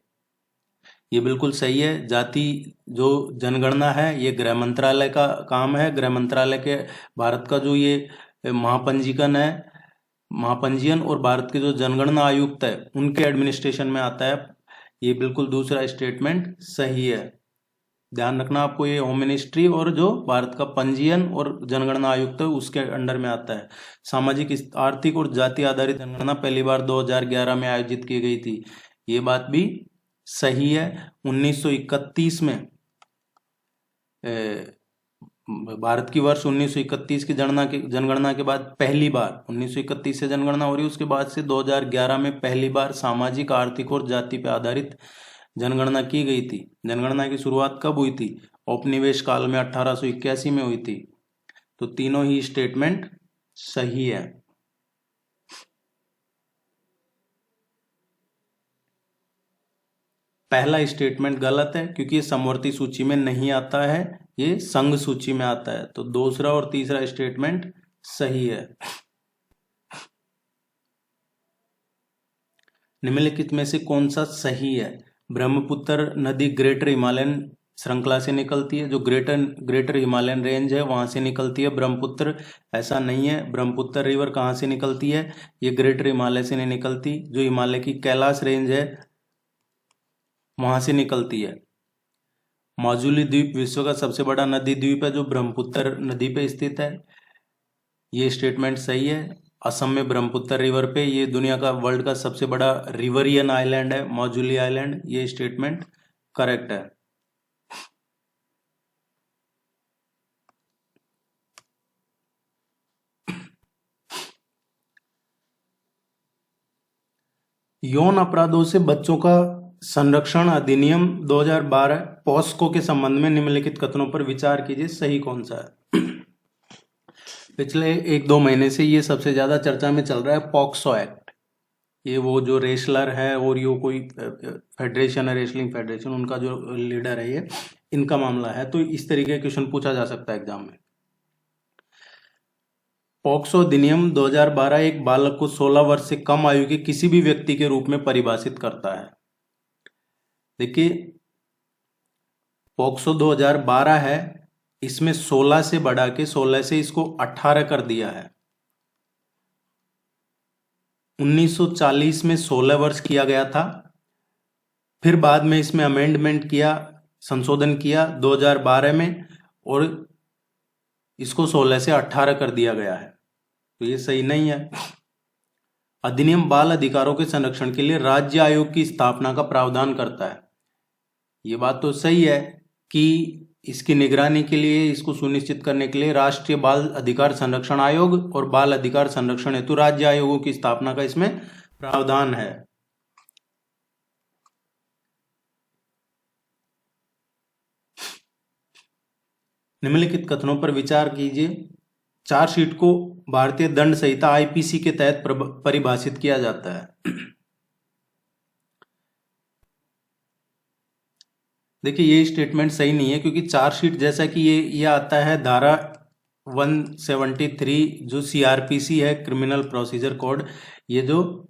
ये बिल्कुल सही है। जाति जो जनगणना है ये गृह मंत्रालय का काम है। गृह मंत्रालय के भारत का जो ये महापंजीकरण है, महापंजीयन और भारत के जो जनगणना आयुक्त है उनके एडमिनिस्ट्रेशन में आता है। ये बिल्कुल दूसरा स्टेटमेंट सही है। ध्यान रखना आपको, ये होम मिनिस्ट्री और जो भारत का पंजीयन और जनगणना आयुक्त है उसके अंडर में आता है। सामाजिक आर्थिक और जाति आधारित जनगणना पहली बार 2011 में आयोजित की गई थी, ये बात भी सही है। 1931 में भारत की वर्ष 1931 की जनगणना के बाद पहली बार 1931 से जनगणना हो रही है, उसके बाद से 2011 में पहली बार सामाजिक आर्थिक और जाति पर आधारित जनगणना की गई थी। जनगणना की शुरुआत कब हुई थी? औपनिवेश काल में 1881 में हुई थी। तो तीनों ही स्टेटमेंट सही है। पहला स्टेटमेंट गलत है क्योंकि ये समवर्ती सूची में नहीं आता है, ये संघ सूची में आता है। तो दूसरा और तीसरा स्टेटमेंट सही है। निम्नलिखित में से कौन सा सही है? ब्रह्मपुत्र नदी ग्रेटर हिमालयन श्रृंखला से निकलती है, जो ग्रेटर हिमालयन रेंज है वहां से निकलती है ब्रह्मपुत्र। ऐसा नहीं है। ब्रह्मपुत्र रिवर कहाँ से निकलती है? ये ग्रेटर हिमालय से नहीं निकलती, जो हिमालय की कैलाश रेंज है वहां से निकलती है। माजुली द्वीप विश्व का सबसे बड़ा नदी द्वीप है जो ब्रह्मपुत्र नदी पे स्थित है, ये स्टेटमेंट सही है। असम में ब्रह्मपुत्र रिवर पे, ये दुनिया का वर्ल्ड का सबसे बड़ा रिवरियन आइलैंड है माजुली आइलैंड, ये स्टेटमेंट करेक्ट है। यौन अपराधों से बच्चों का संरक्षण अधिनियम 2012 पॉस्को के संबंध में निम्नलिखित कथनों पर विचार कीजिए, सही कौन सा है? पिछले 1-2 महीने से ये सबसे ज्यादा चर्चा में चल रहा है पॉक्सो एक्ट। ये वो जो रेसलर है और ये कोई फेडरेशन है, रेसलिंग फेडरेशन, उनका जो लीडर है, ये इनका मामला है। तो इस तरीके का क्वेश्चन पूछा जा सकता है एग्जाम में। पॉक्सो अधिनियम 2012 एक बालक को 16 वर्ष से कम आयु के किसी भी व्यक्ति के रूप में परिभाषित करता है। देखिए, पॉक्सो 2012 है, इसमें 16 से बढ़ा के 16 से इसको 18 कर दिया है। 1940 में 16 वर्ष किया गया था, फिर बाद में इसमें अमेंडमेंट किया, संशोधन किया 2012 में, और इसको 16 से 18 कर दिया गया है। तो ये सही नहीं है। अधिनियम बाल अधिकारों के संरक्षण के लिए राज्य आयोग की स्थापना का प्रावधान करता है। ये बात तो सही है कि इसकी निगरानी के लिए, इसको सुनिश्चित करने के लिए राष्ट्रीय बाल अधिकार संरक्षण आयोग और बाल अधिकार संरक्षण हेतु राज्य आयोगों की स्थापना का इसमें प्रावधान है। निम्नलिखित कथनों पर विचार कीजिए। चार्जशीट को भारतीय दंड संहिता आईपीसी के तहत परिभाषित किया जाता है। देखिए, ये स्टेटमेंट सही नहीं है क्योंकि चार्जशीट जैसा कि ये आता है धारा 173 जो सीआरपीसी है, क्रिमिनल प्रोसीजर कोड। ये जो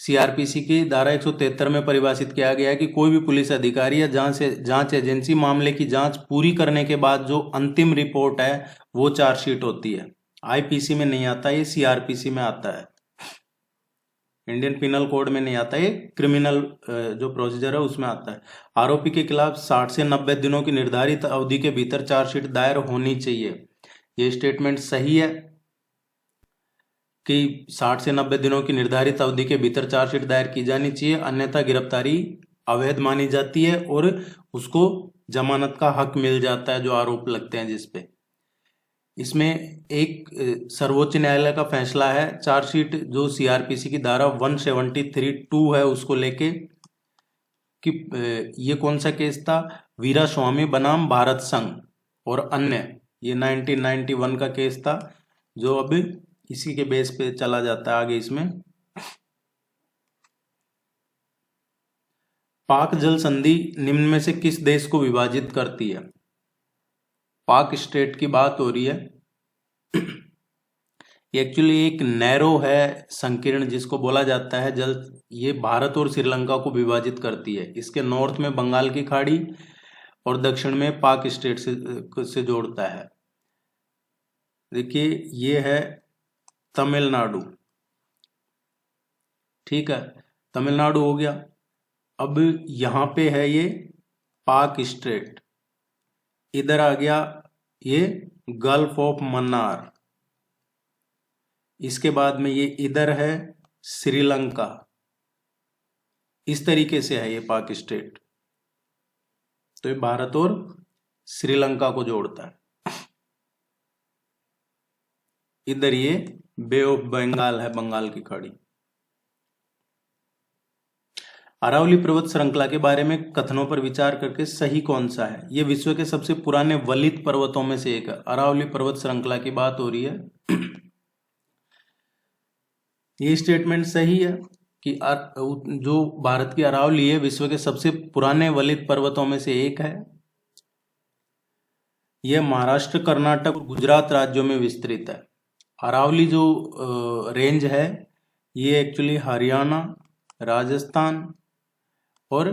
सीआरपीसी की धारा 173 में परिभाषित किया गया है कि कोई भी पुलिस अधिकारी या जांच एजेंसी मामले की जांच पूरी करने के बाद जो अंतिम रिपोर्ट है वो चार्जशीट होती है। आईपीसी में नहीं आता, ये सीआरपीसी में आता है, इंडियन पिनल कोड में नहीं आता, ये क्रिमिनल जो प्रोसीजर है उसमें आता है। आरोपी के खिलाफ 60 से 90 दिनों की निर्धारित अवधि के भीतर चार्जशीट दायर होनी चाहिए। ये स्टेटमेंट सही है कि 60 से 90 दिनों की निर्धारित अवधि के भीतर चार्जशीट दायर की जानी चाहिए, अन्यथा गिरफ्तारी अवैध मानी जाती है और उसको जमानत का हक मिल जाता है जो आरोप लगते हैं जिसपे। इसमें एक सर्वोच्च न्यायालय का फैसला है, चार्जशीट जो सीआरपीसी की धारा 173(2) है उसको लेके, कि ये कौन सा केस था? वीरा स्वामी बनाम भारत संघ और अन्य, ये 1991 का केस था जो अब इसी के बेस पे चला जाता है आगे। इसमें पाक जल संधि निम्न में से किस देश को विभाजित करती है? पाक स्टेट की बात हो रही है। ये एक्चुअली एक नैरो है, संकीर्ण जिसको बोला जाता है जल, ये भारत और श्रीलंका को विभाजित करती है। इसके नॉर्थ में बंगाल की खाड़ी और दक्षिण में पाक स्टेट से जोड़ता है। देखिए, ये है तमिलनाडु, ठीक है, तमिलनाडु हो गया। अब यहां पे है ये पाक स्टेट, इधर आ गया ये गल्फ ऑफ मन्नार, इसके बाद में ये इधर है श्रीलंका। इस तरीके से है ये पाक स्टेट। तो ये भारत और श्रीलंका को जोड़ता है। इधर ये बे ऑफ बंगाल है, बंगाल की खाड़ी। अरावली पर्वत श्रृंखला के बारे में कथनों पर विचार करके सही कौन सा है? ये विश्व के सबसे पुराने वलित पर्वतों में से एक है। अरावली पर्वत श्रृंखला की बात हो रही है। ये स्टेटमेंट सही है कि जो भारत की अरावली है विश्व के सबसे पुराने वलित पर्वतों में से एक है। यह महाराष्ट्र, कर्नाटक और गुजरात राज्यों में विस्तृत है। अरावली जो रेंज है ये एक्चुअली हरियाणा, राजस्थान और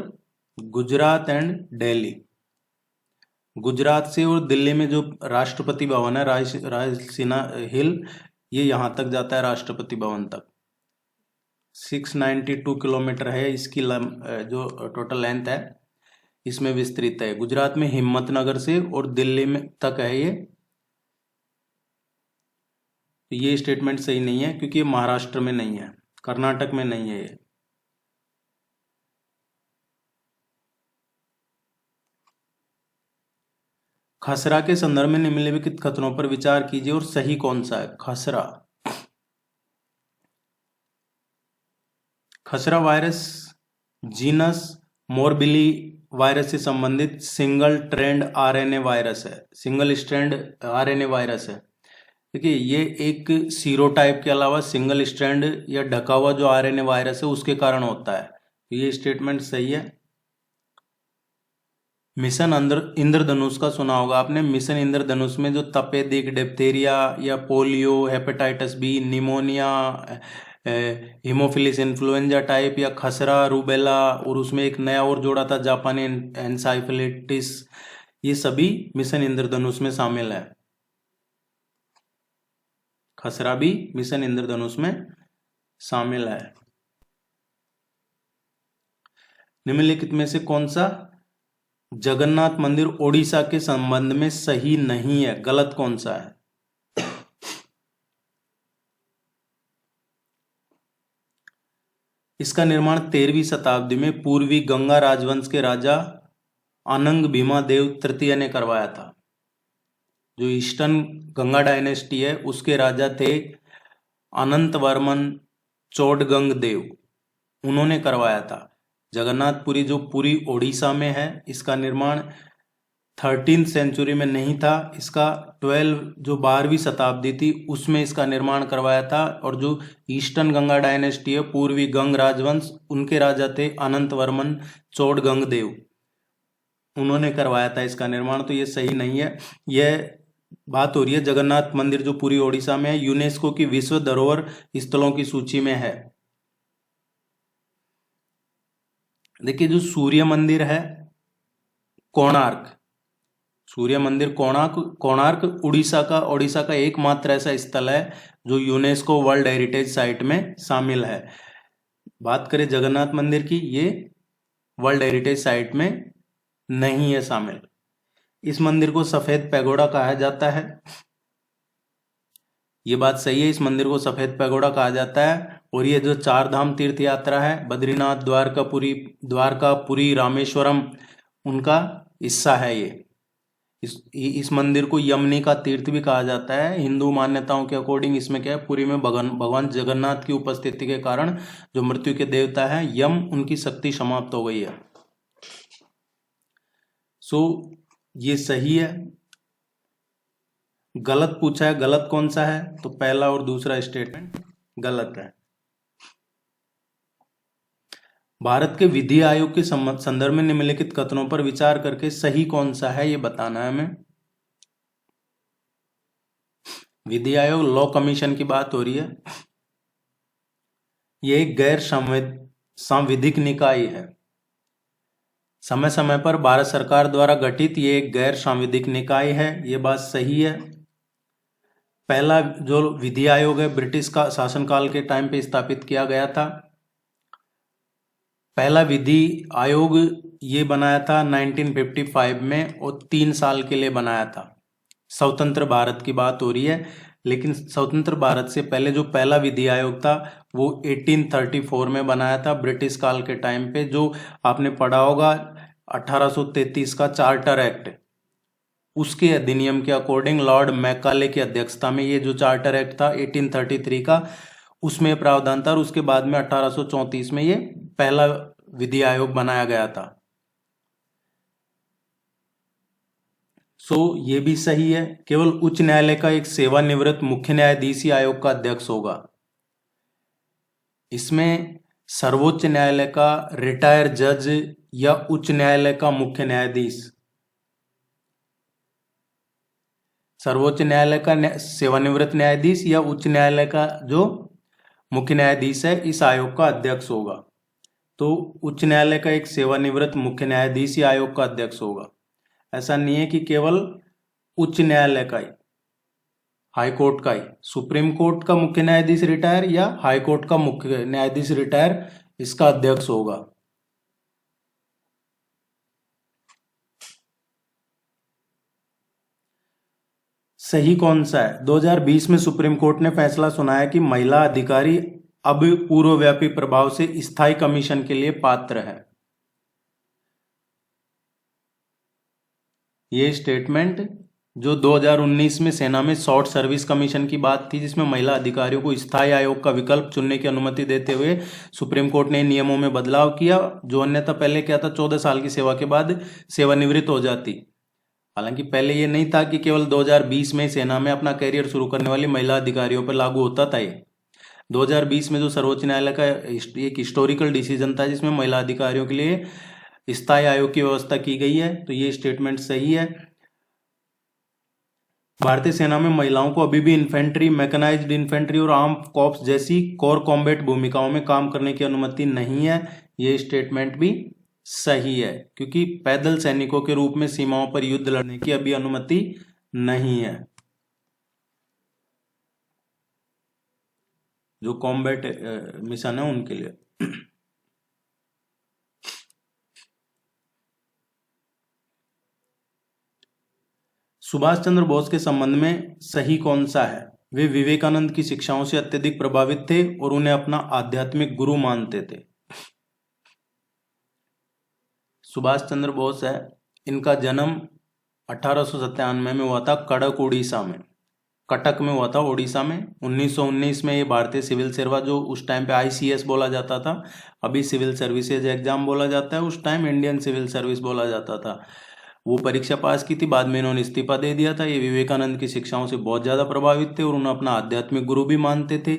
गुजरात एंड दिल्ली, गुजरात से और दिल्ली में जो राष्ट्रपति भवन है रायसीना हिल, ये यहां तक जाता है राष्ट्रपति भवन तक। 692 किलोमीटर है इसकी जो टोटल लेंथ है, इसमें विस्तृत है। गुजरात में हिम्मतनगर से और दिल्ली में तक है ये। तो ये स्टेटमेंट सही नहीं है क्योंकि ये महाराष्ट्र में नहीं है, कर्नाटक में नहीं है ये। खसरा के संदर्भ में निम्नलिखित कथनों पर विचार कीजिए और सही कौन सा है? खसरा, खसरा वायरस जीनस मोरबिली वायरस से संबंधित सिंगल ट्रेंड आरएनए वायरस है, सिंगल स्ट्रैंड आरएनए वायरस है। देखिए ये एक सीरोटाइप के अलावा सिंगल स्ट्रैंड या ढका हुआ जो आरएनए वायरस है उसके कारण होता है। तो ये स्टेटमेंट सही है। मिशन इंद्रधनुष का सुना होगा आपने। मिशन इंद्रधनुष में जो तपेदिक, डिप्थीरिया या polio, hepatitis B, pneumonia, haemophilus influenza type या खसरा, रूबेला, और उसमें एक नया और जोड़ा था जापानी एनसाइफिलिटिस, ये सभी मिशन इंद्रधनुष में शामिल है। खसरा भी मिशन इंद्रधनुष में शामिल है। निम्नलिखित में से कौन सा जगन्नाथ मंदिर ओडिशा के संबंध में सही नहीं है? गलत कौन सा है? इसका निर्माण 13वीं शताब्दी में पूर्वी गंगा राजवंश के राजा अनंग भीमा देव तृतीय ने करवाया था। जो ईस्टर्न गंगा डायनेस्टी है उसके राजा थे अनंत वर्मन चोडगंग देव, उन्होंने करवाया था। जगन्नाथपुरी जो पुरी ओडिशा में है, इसका निर्माण 13th सेंचुरी में नहीं था, इसका 12वीं शताब्दी थी उसमें इसका निर्माण करवाया था। और जो ईस्टर्न गंगा डायनेस्टी है, पूर्वी गंग राजवंश, उनके राजा थे अनंत वर्मन चोडगंग देव, उन्होंने करवाया था इसका निर्माण। तो ये सही नहीं है। यह बात हो रही है जगन्नाथ मंदिर जो पूरी ओडिशा में है, यूनेस्को की विश्व धरोहर स्थलों की सूची में है। देखिए जो सूर्य मंदिर है कोणार्क, सूर्य मंदिर कोणार्क उड़ीसा का एकमात्र ऐसा स्थल है जो यूनेस्को वर्ल्ड हेरिटेज साइट में शामिल है। बात करें जगन्नाथ मंदिर की, ये वर्ल्ड हेरिटेज साइट में नहीं है शामिल। इस मंदिर को सफेद पैगोडा कहा जाता है, ये बात सही है, इस मंदिर को सफेद पैगोडा कहा जाता है। और ये जो 4 धाम तीर्थ यात्रा है, बद्रीनाथ, द्वारका, पुरी, रामेश्वरम, उनका हिस्सा है ये। इस मंदिर को यमनी का तीर्थ भी कहा जाता है। हिंदू मान्यताओं के अकॉर्डिंग इसमें क्या है, पुरी में भगवान जगन्नाथ की उपस्थिति के कारण जो मृत्यु के देवता है यम, उनकी शक्ति समाप्त हो गई है। सो ये सही है। गलत पूछा है, गलत कौन सा है? तो पहला और दूसरा स्टेटमेंट गलत है। भारत के विधि आयोग के संदर्भ में निम्नलिखित कथनों पर विचार करके सही कौन सा है ये बताना है हमें। विधि आयोग लॉ कमीशन की बात हो रही है। ये एक गैर सांविधिक निकाय है, समय समय पर भारत सरकार द्वारा गठित ये एक गैर सांविधिक निकाय है, ये बात सही है। पहला जो विधि आयोग है ब्रिटिश का शासनकाल के टाइम पे स्थापित किया गया था। पहला विधि आयोग ये बनाया था 1955 में और 3 साल के लिए बनाया था। स्वतंत्र भारत की बात हो रही है, लेकिन स्वतंत्र भारत से पहले जो पहला विधि आयोग था वो 1834 में बनाया था, ब्रिटिश काल के टाइम पे। जो आपने पढ़ा होगा 1833 का चार्टर एक्ट, उसके अधिनियम के अकॉर्डिंग लॉर्ड मैकाले की अध्यक्षता में ये जो चार्टर एक्ट था 1833 का, उसमें प्रावधान था, और उसके बाद में 1834 में ये पहला विधि आयोग बनाया गया था। ये भी सही है। केवल उच्च न्यायालय का एक सेवानिवृत्त मुख्य न्यायाधीश ही आयोग का अध्यक्ष होगा। इसमें सर्वोच्च न्यायालय का रिटायर जज या उच्च न्यायालय का मुख्य न्यायाधीश, सर्वोच्च न्यायालय का सेवानिवृत्त न्यायाधीश या उच्च न्यायालय का जो मुख्य न्यायाधीश है, इस आयोग का अध्यक्ष होगा। तो उच्च न्यायालय का एक सेवानिवृत्त मुख्य न्यायाधीश ही आयोग का अध्यक्ष होगा। ऐसा नहीं है कि केवल उच्च न्यायालय का ही, हाई कोर्ट का ही, सुप्रीम कोर्ट का मुख्य न्यायाधीश रिटायर या हाई कोर्ट का मुख्य न्यायाधीश रिटायर इसका अध्यक्ष होगा। सही कौन सा है? 2020 में सुप्रीम कोर्ट ने फैसला सुनाया कि महिला अधिकारी अब पूर्वव्यापी प्रभाव से स्थायी कमीशन के लिए पात्र है। ये स्टेटमेंट जो 2019 में सेना में शॉर्ट सर्विस कमीशन की बात थी, जिसमें महिला अधिकारियों को स्थायी आयोग का विकल्प चुनने की अनुमति देते हुए सुप्रीम कोर्ट ने नियमों में बदलाव किया, जो अन्यथा पहले क्या था, 14 साल की सेवा के बाद सेवानिवृत्त हो जाती। हालांकि पहले ये नहीं था कि केवल 2020 में सेना में अपना करियर शुरू करने वाली महिला अधिकारियों पर लागू होता था। ये 2020 में जो सर्वोच्च न्यायालय का एक हिस्टोरिकल डिसीजन था, जिसमें महिला अधिकारियों के लिए स्थायी आयोग की व्यवस्था की गई है। तो ये स्टेटमेंट सही है। भारतीय सेना में महिलाओं को अभी भी इन्फेंट्री, मैकेनाइज्ड इन्फेंट्री और आर्म कॉर्प्स जैसी कोर कॉम्बैट भूमिकाओं में काम करने की अनुमति नहीं है। ये स्टेटमेंट भी सही है, क्योंकि पैदल सैनिकों के रूप में सीमाओं पर युद्ध लड़ने की अभी अनुमति नहीं है। जो कॉम्बैट मिशन है उनके लिए। सुभाष चंद्र बोस के संबंध में सही कौन सा है? वे विवेकानंद की शिक्षाओं से अत्यधिक प्रभावित थे और उन्हें अपना आध्यात्मिक गुरु मानते थे। सुभाष चंद्र बोस है, इनका जन्म 1897 में हुआ था, कटक उड़ीसा में, कटक में हुआ था उड़ीसा में। 1919 में ये भारतीय सिविल सेवा, जो उस टाइम पे आईसीएस बोला जाता था, अभी सिविल सर्विसेज एग्जाम बोला जाता है, उस टाइम इंडियन सिविल सर्विस बोला जाता था, वो परीक्षा पास की थी। बाद में इन्होंने इस्तीफा दे दिया था। ये विवेकानंद की शिक्षाओं से बहुत ज़्यादा प्रभावित थे और उन्हें अपना आध्यात्मिक गुरु भी मानते थे।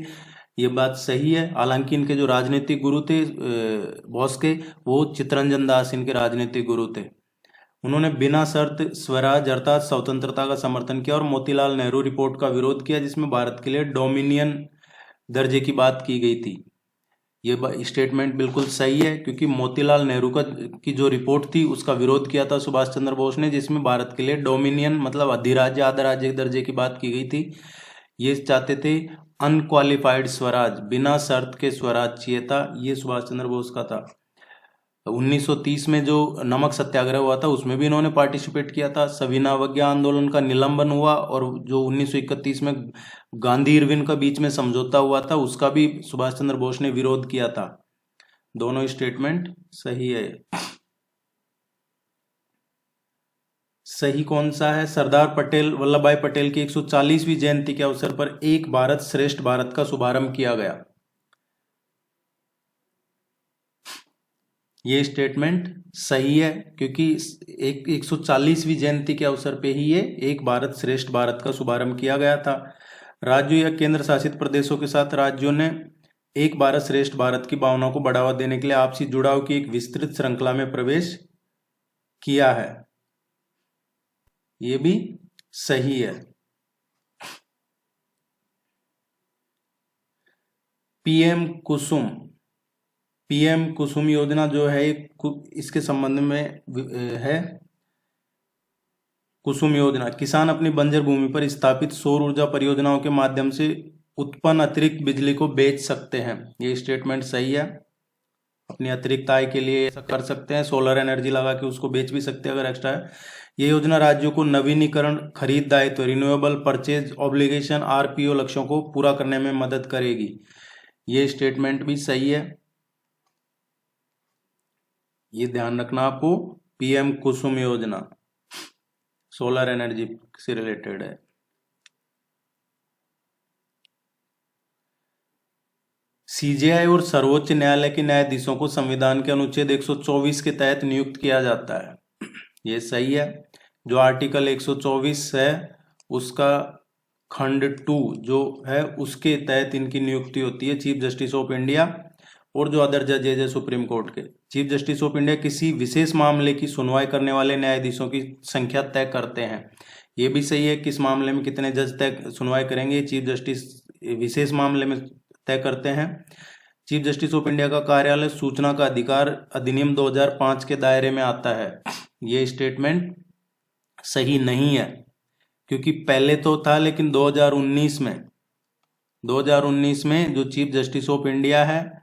ये बात सही है। हालांकि इनके जो राजनीतिक गुरु थे बोस के, वो चित्तरंजन दास इनके राजनीतिक गुरु थे। उन्होंने बिना शर्त स्वराज अर्थात स्वतंत्रता का समर्थन किया और मोतीलाल नेहरू रिपोर्ट का विरोध किया, जिसमें भारत के लिए डोमिनियन दर्जे की बात की गई थी। ये स्टेटमेंट बिल्कुल सही है, क्योंकि मोतीलाल नेहरू की जो रिपोर्ट थी उसका विरोध किया था सुभाष चंद्र बोस ने, जिसमें भारत के लिए डोमिनियन मतलब अधिराज्य आधा राज्य दर्जे की बात की गई थी। ये चाहते थे अनक्वालिफाइड स्वराज, बिना शर्त के स्वराज चाहिए था। ये सुभाष चंद्र बोस का था। 1930 में जो नमक सत्याग्रह हुआ था उसमें भी इन्होंने पार्टिसिपेट किया था। सविना अवज्ञा आंदोलन का निलंबन हुआ, और जो 1931 में गांधी इरविन का बीच में समझौता हुआ था उसका भी सुभाष चंद्र बोस ने विरोध किया था। दोनों स्टेटमेंट सही है। सही कौन सा है? सरदार पटेल वल्लभ भाई पटेल की 140वीं जयंती के अवसर पर एक भारत श्रेष्ठ भारत का शुभारंभ किया गया। ये स्टेटमेंट सही है, क्योंकि 140वीं जयंती के अवसर पे ही ये एक भारत श्रेष्ठ भारत का शुभारंभ किया गया था। राज्यों या केंद्र शासित प्रदेशों के साथ राज्यों ने एक भारत श्रेष्ठ भारत की भावना को बढ़ावा देने के लिए आपसी जुड़ाव की एक विस्तृत श्रृंखला में प्रवेश किया है। ये भी सही है। पीएम कुसुम योजना जो है इसके संबंध में है। कुसुम योजना, किसान अपनी बंजर भूमि पर स्थापित सौर ऊर्जा परियोजनाओं के माध्यम से उत्पन्न अतिरिक्त बिजली को बेच सकते हैं। ये स्टेटमेंट सही है। अपनी अतिरिक्त आय के लिए ऐसा कर सकते हैं, सोलर एनर्जी लगा के उसको बेच भी सकते हैं अगर एक्स्ट्रा है। ये योजना राज्यों को नवीनीकरण, खरीद दायित्व, रिन्यूएबल परचेज ऑब्लिगेशन, आरपीओ लक्ष्यों को पूरा करने में मदद करेगी। ये स्टेटमेंट भी सही है, ये ध्यान रखना आपको। पीएम कुसुम योजना सोलर एनर्जी से रिलेटेड है। सीजेआई और सर्वोच्च न्यायालय के न्यायाधीशों को संविधान के अनुच्छेद 124 के तहत नियुक्त किया जाता है। ये सही है। जो आर्टिकल 124 है उसका खंड 2 जो है उसके तहत इनकी नियुक्ति होती है, चीफ जस्टिस ऑफ इंडिया। और जो अदर जजेज है सुप्रीम कोर्ट के, चीफ जस्टिस ऑफ इंडिया किसी विशेष मामले की सुनवाई करने वाले न्यायाधीशों की संख्या तय करते हैं। ये भी सही है, किस मामले में कितने जज तय सुनवाई करेंगे, चीफ जस्टिस विशेष मामले में तय करते हैं। चीफ जस्टिस ऑफ इंडिया का कार्यालय सूचना का अधिकार अधिनियम 2005 के दायरे में आता है। ये स्टेटमेंट सही नहीं है, क्योंकि पहले तो था, लेकिन 2019 में जो चीफ जस्टिस ऑफ इंडिया है,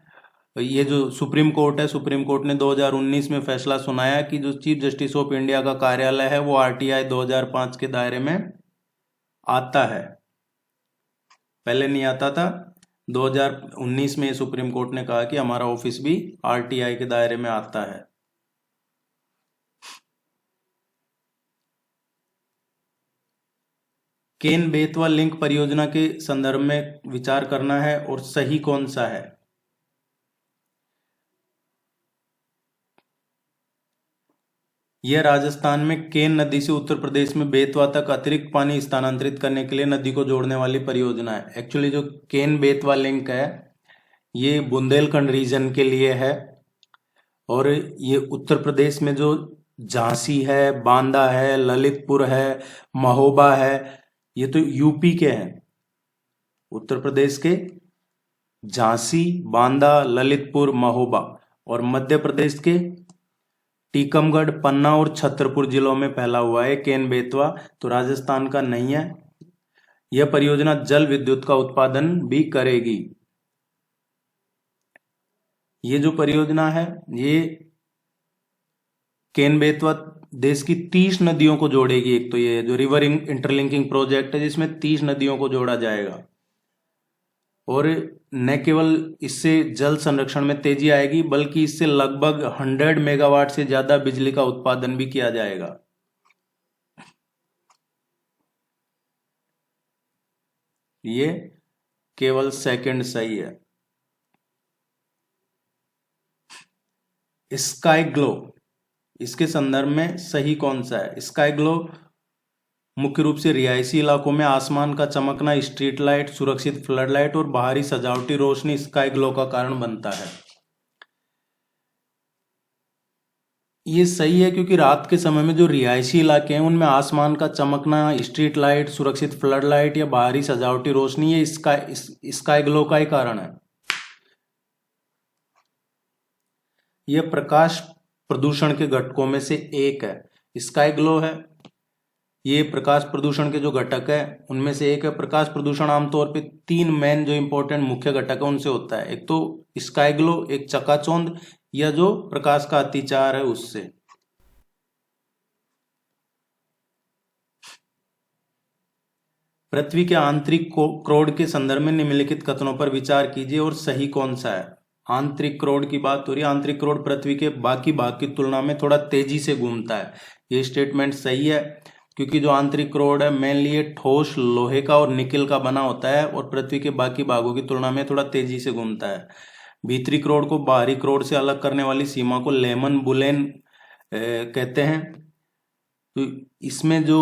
ये जो सुप्रीम कोर्ट है, सुप्रीम कोर्ट ने 2019 में फैसला सुनाया कि जो चीफ जस्टिस ऑफ इंडिया का कार्यालय है वो आरटीआई 2005 के दायरे में आता है। पहले नहीं आता था, 2019 में सुप्रीम कोर्ट ने कहा कि हमारा ऑफिस भी आरटीआई के दायरे में आता है। केन बेतवा लिंक परियोजना के संदर्भ में विचार करना है और सही कौन सा है। यह राजस्थान में केन नदी से उत्तर प्रदेश में बेतवा तक अतिरिक्त पानी स्थानांतरित करने के लिए नदी को जोड़ने वाली परियोजना है। एक्चुअली जो केन बेतवा लिंक है ये बुंदेलखंड रीजन के लिए है, और ये उत्तर प्रदेश में जो झांसी है, बांदा है, ललितपुर है, महोबा है, ये तो यूपी के हैं। उत्तर प्रदेश के झांसी, बांदा, ललितपुर, महोबा, और मध्य प्रदेश के टीकमगढ़, पन्ना और छतरपुर जिलों में फैला हुआ है केन बेतवा, तो राजस्थान का नहीं है। यह परियोजना जल विद्युत का उत्पादन भी करेगी। ये जो परियोजना है ये केन बेतवा देश की 30 नदियों को जोड़ेगी। एक तो ये जो रिवर इंटरलिंकिंग प्रोजेक्ट है जिसमें 30 नदियों को जोड़ा जाएगा, और न केवल इससे जल संरक्षण में तेजी आएगी बल्कि इससे लगभग 100 मेगावाट से ज्यादा बिजली का उत्पादन भी किया जाएगा। ये केवल सेकंड सही है। स्काई ग्लो, इसके संदर्भ में सही कौन सा है। स्काई ग्लो मुख्य रूप से रिहायशी इलाकों में आसमान का चमकना, स्ट्रीट लाइट, सुरक्षित फ्लड लाइट और बाहरी सजावटी रोशनी स्काई ग्लो का कारण बनता है। ये सही है, क्योंकि रात के समय में जो रिहायशी इलाके हैं उनमें आसमान का चमकना, स्ट्रीट लाइट, सुरक्षित फ्लड लाइट या बाहरी सजावटी रोशनी, ये स्काई ग्लो का ही कारण है। यह प्रकाश प्रदूषण के घटकों में से एक है। स्काई ग्लो है, ये प्रकाश प्रदूषण के जो घटक है उनमें से एक है। प्रकाश प्रदूषण आमतौर पे 3 मेन जो इंपॉर्टेंट मुख्य घटक है उनसे होता है। एक तो स्काई ग्लो, एक चकाचौंध, या जो प्रकाश का अतिचार है उससे। पृथ्वी के आंतरिक क्रोड के संदर्भ में निम्नलिखित कथनों पर विचार कीजिए और सही कौन सा है। आंतरिक क्रोड की बात हो रही है। आंतरिक क्रोड पृथ्वी के बाकी भाग की तुलना में थोड़ा तेजी से घूमता है। ये स्टेटमेंट सही है, क्योंकि जो आंतरिक क्रोड है मेनली ये ठोस लोहे का और निकेल का बना होता है और पृथ्वी के बाकी भागों की तुलना में थोड़ा तेजी से घूमता है। भीतरी क्रोड को बाहरी क्रोड से अलग करने वाली सीमा को लेमन बुलेन कहते हैं। तो इसमें जो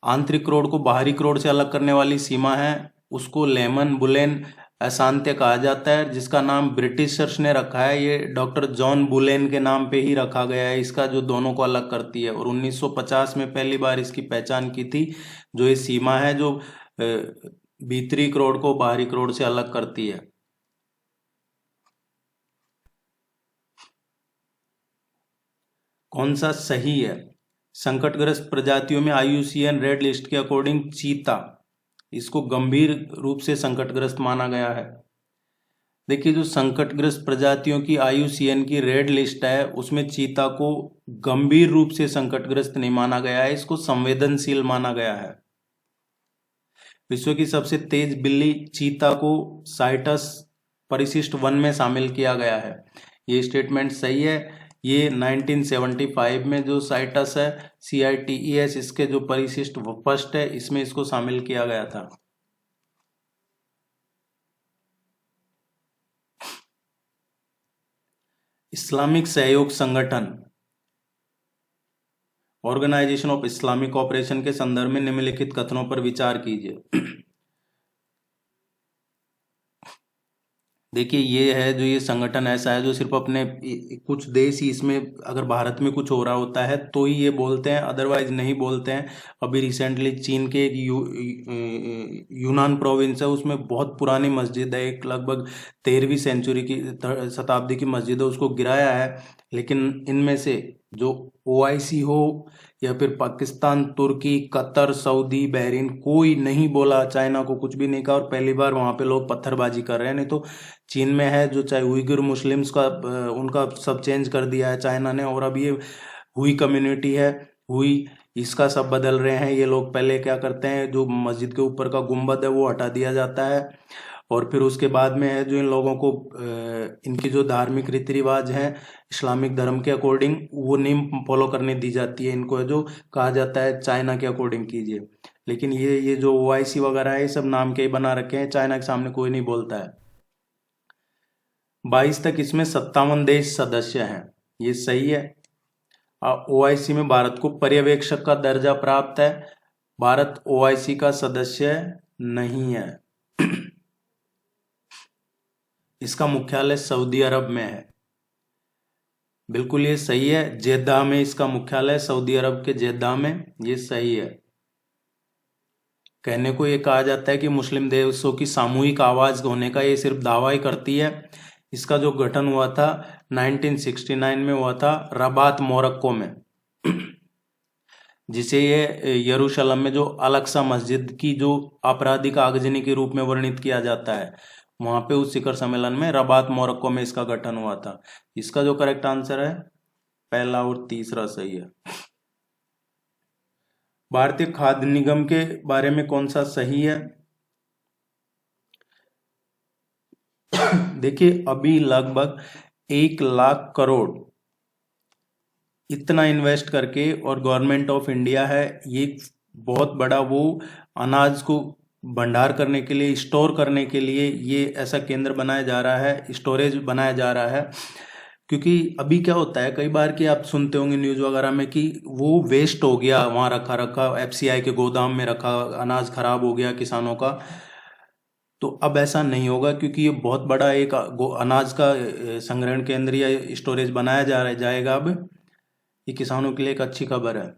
आंतरिक क्रोड को बाहरी क्रोड से अलग करने वाली सीमा है उसको लेमन बुलेन अशांत्य कहा जाता है, जिसका नाम ब्रिटिशर्स ने रखा है। ये डॉक्टर जॉन बुलेन के नाम पे ही रखा गया है इसका, जो दोनों को अलग करती है। और 1950 में पहली बार इसकी पहचान की थी, जो ये सीमा है जो भीतरी क्रोड को बाहरी क्रोड से अलग करती है। कौन सा सही है। संकटग्रस्त प्रजातियों में IUCN रेड लिस्ट के अकॉर्डिंग चीता, इसको गंभीर रूप से संकटग्रस्त माना गया है। देखिए, जो संकटग्रस्त प्रजातियों की IUCN की रेड लिस्ट है उसमें चीता को गंभीर रूप से संकटग्रस्त नहीं माना गया है, इसको संवेदनशील माना गया है। विश्व की सबसे तेज बिल्ली चीता को साइटस परिशिष्ट वन में शामिल किया गया है। ये स्टेटमेंट सही है। ये 1975 में जो साइटस है CITES, इसके जो परिशिष्ट फर्स्ट है इसमें इसको शामिल किया गया था। इस्लामिक सहयोग संगठन ऑर्गेनाइजेशन ऑफ इस्लामिक कॉपरेशन के संदर्भ में निम्नलिखित कथनों पर विचार कीजिए। देखिए, ये है जो ये संगठन ऐसा है जो सिर्फ अपने कुछ देश ही इसमें, अगर भारत में कुछ हो रहा होता है तो ही ये बोलते हैं, अदरवाइज नहीं बोलते हैं। अभी रिसेंटली चीन के एक यूनान प्रोविंस है, उसमें बहुत पुरानी मस्जिद है, एक लगभग 13वीं सेंचुरी की शताब्दी की मस्जिद है, उसको गिराया है। लेकिन इनमें से जो OIC हो या फिर पाकिस्तान, तुर्की, कतर, सऊदी, बहरीन, कोई नहीं बोला, चाइना को कुछ भी नहीं कहा। और पहली बार वहां पे लोग पत्थरबाजी कर रहे हैं। नहीं तो चीन में है जो चाहे उइगर मुस्लिम्स का उनका सब चेंज कर दिया है चाइना ने, और अब ये हुई कम्युनिटी है, हुई, इसका सब बदल रहे हैं ये लोग। पहले क्या करते हैं, जो मस्जिद के ऊपर का गुंबद है वो हटा दिया जाता है, और फिर उसके बाद में है जो इन लोगों को इनकी जो धार्मिक रीति रिवाज हैं इस्लामिक धर्म के अकॉर्डिंग वो नहीं फॉलो करने दी जाती है। इनको है जो कहा जाता है चाइना के अकॉर्डिंग कीजिए। लेकिन ये जो OIC वगैरह है ये सब नाम के ही बना रखे हैं, चाइना के सामने कोई नहीं बोलता है। 22 तक इसमें 57 देश सदस्य हैं, ये सही है। OIC में भारत को पर्यवेक्षक का दर्जा प्राप्त है, भारत OIC का सदस्य नहीं है। इसका मुख्यालय सऊदी अरब में है, बिल्कुल ये सही है। जेद्दा में इसका मुख्यालय, सऊदी अरब के जेद्दा में, ये सही है। कहने को ये कहा जाता है कि मुस्लिम देशों की सामूहिक आवाज होने का ये सिर्फ दावा ही करती है। इसका जो गठन हुआ था 1969 में हुआ था रबात, मोरक्को में, जिसे ये यरूशलेम में जो अल-अक्सा मस्जिद की जो आपराधिक आगजनी के रूप में वर्णित किया जाता है, वहां पे उस शिखर सम्मेलन में रबात, मोरक्को में इसका गठन हुआ था। इसका जो करेक्ट आंसर है पहला और तीसरा सही है। भारतीय खाद्य निगम के बारे में कौन सा सही है? देखिए, अभी लगभग 1 लाख करोड़ इतना इन्वेस्ट करके, और गवर्नमेंट ऑफ इंडिया है, ये बहुत बड़ा वो अनाज को भंडार करने के लिए, स्टोर करने के लिए ये ऐसा केंद्र बनाया जा रहा है, स्टोरेज बनाया जा रहा है। क्योंकि अभी क्या होता है, कई बार कि आप सुनते होंगे न्यूज वगैरह में कि वो वेस्ट हो गया, वहां रखा रखा FCI के गोदाम में रखा अनाज खराब हो गया किसानों का। तो अब ऐसा नहीं होगा, क्योंकि ये बहुत बड़ा एक अनाज का संग्रहण केंद्र या स्टोरेज बनाया जाएगा अब। ये किसानों के लिए एक अच्छी खबर है।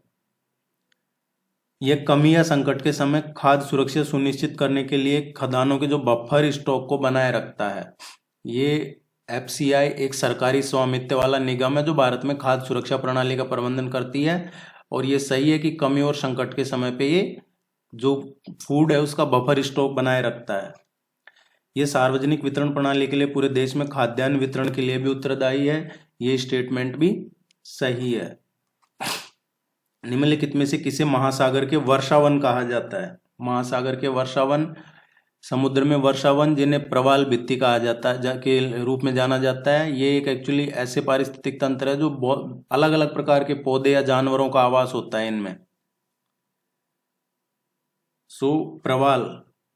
यह कमी या संकट के समय खाद्य सुरक्षा सुनिश्चित करने के लिए खदानों के जो बफर स्टॉक को बनाए रखता है। ये FCI एक सरकारी स्वामित्व वाला निगम है जो भारत में खाद्य सुरक्षा प्रणाली का प्रबंधन करती है। और ये सही है कि कमी और संकट के समय पे ये जो फूड है उसका बफर स्टॉक बनाए रखता है। ये सार्वजनिक वितरण प्रणाली के लिए पूरे देश में खाद्यान्न वितरण के लिए भी उत्तरदायी है। ये स्टेटमेंट भी सही है। निम्नलिखित में से किसे महासागर के वर्षावन कहा जाता है? महासागर के वर्षावन, समुद्र में वर्षावन, जिन्हें प्रवाल भित्ति कहा जाता है के रूप में जाना जाता है। ये एक एक्चुअली ऐसे पारिस्थितिक तंत्र है जो बहुत अलग अलग प्रकार के पौधे या जानवरों का आवास होता है इनमें। सो प्रवाल,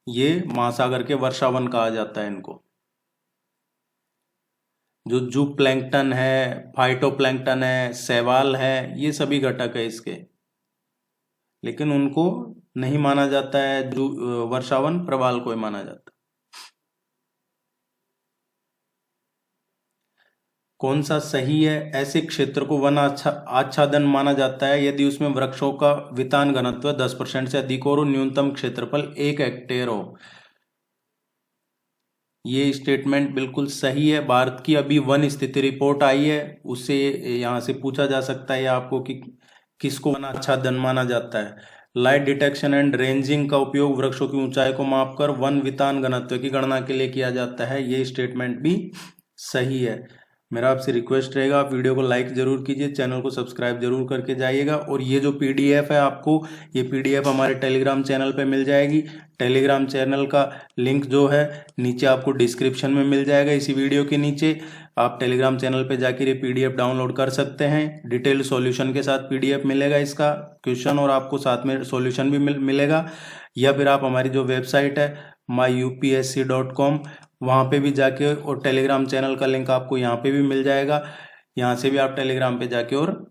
ये महासागर के वर्षावन कहा जाता है इनको। जो जू प्लैंकटन है, फाइटोप्लैंकटन है, शैवाल है, ये सभी घटक है इसके, लेकिन उनको नहीं माना जाता है जू वर्षावन, प्रवाल को ही माना जाता है। कौन सा सही है? ऐसे क्षेत्र को वन आच्छादन माना जाता है यदि उसमें वृक्षों का वितान घनत्व 10% से अधिक हो और न्यूनतम क्षेत्रफल 1 हेक्टेयर हो। ये स्टेटमेंट बिल्कुल सही है। भारत की अभी वन स्थिति रिपोर्ट आई है, उससे यहाँ से पूछा जा सकता है आपको कि किसको वन आच्छादन माना जाता है। लाइट डिटेक्शन एंड रेंजिंग का उपयोग वृक्षों की ऊंचाई को मापकर वन वितान घनत्व की गणना के लिए किया जाता है। ये स्टेटमेंट भी सही है। मेरा आपसे रिक्वेस्ट रहेगा, आप वीडियो को लाइक जरूर कीजिए, चैनल को सब्सक्राइब जरूर करके जाइएगा। और ये जो पीडीएफ है आपको, ये पीडीएफ हमारे टेलीग्राम चैनल पे मिल जाएगी। टेलीग्राम चैनल का लिंक जो है नीचे आपको डिस्क्रिप्शन में मिल जाएगा, इसी वीडियो के नीचे। आप टेलीग्राम चैनल पे जाकर ये पीडीएफ डाउनलोड कर सकते हैं। डिटेल सॉल्यूशन के साथ पीडीएफ मिलेगा इसका, क्वेश्चन, और आपको साथ में सॉल्यूशन भी मिलेगा। या फिर आप हमारी जो वेबसाइट है myupsc.com, वहाँ पे भी जाके, और टेलीग्राम चैनल का लिंक आपको यहाँ पे भी मिल जाएगा। यहाँ से भी आप टेलीग्राम पे जाके और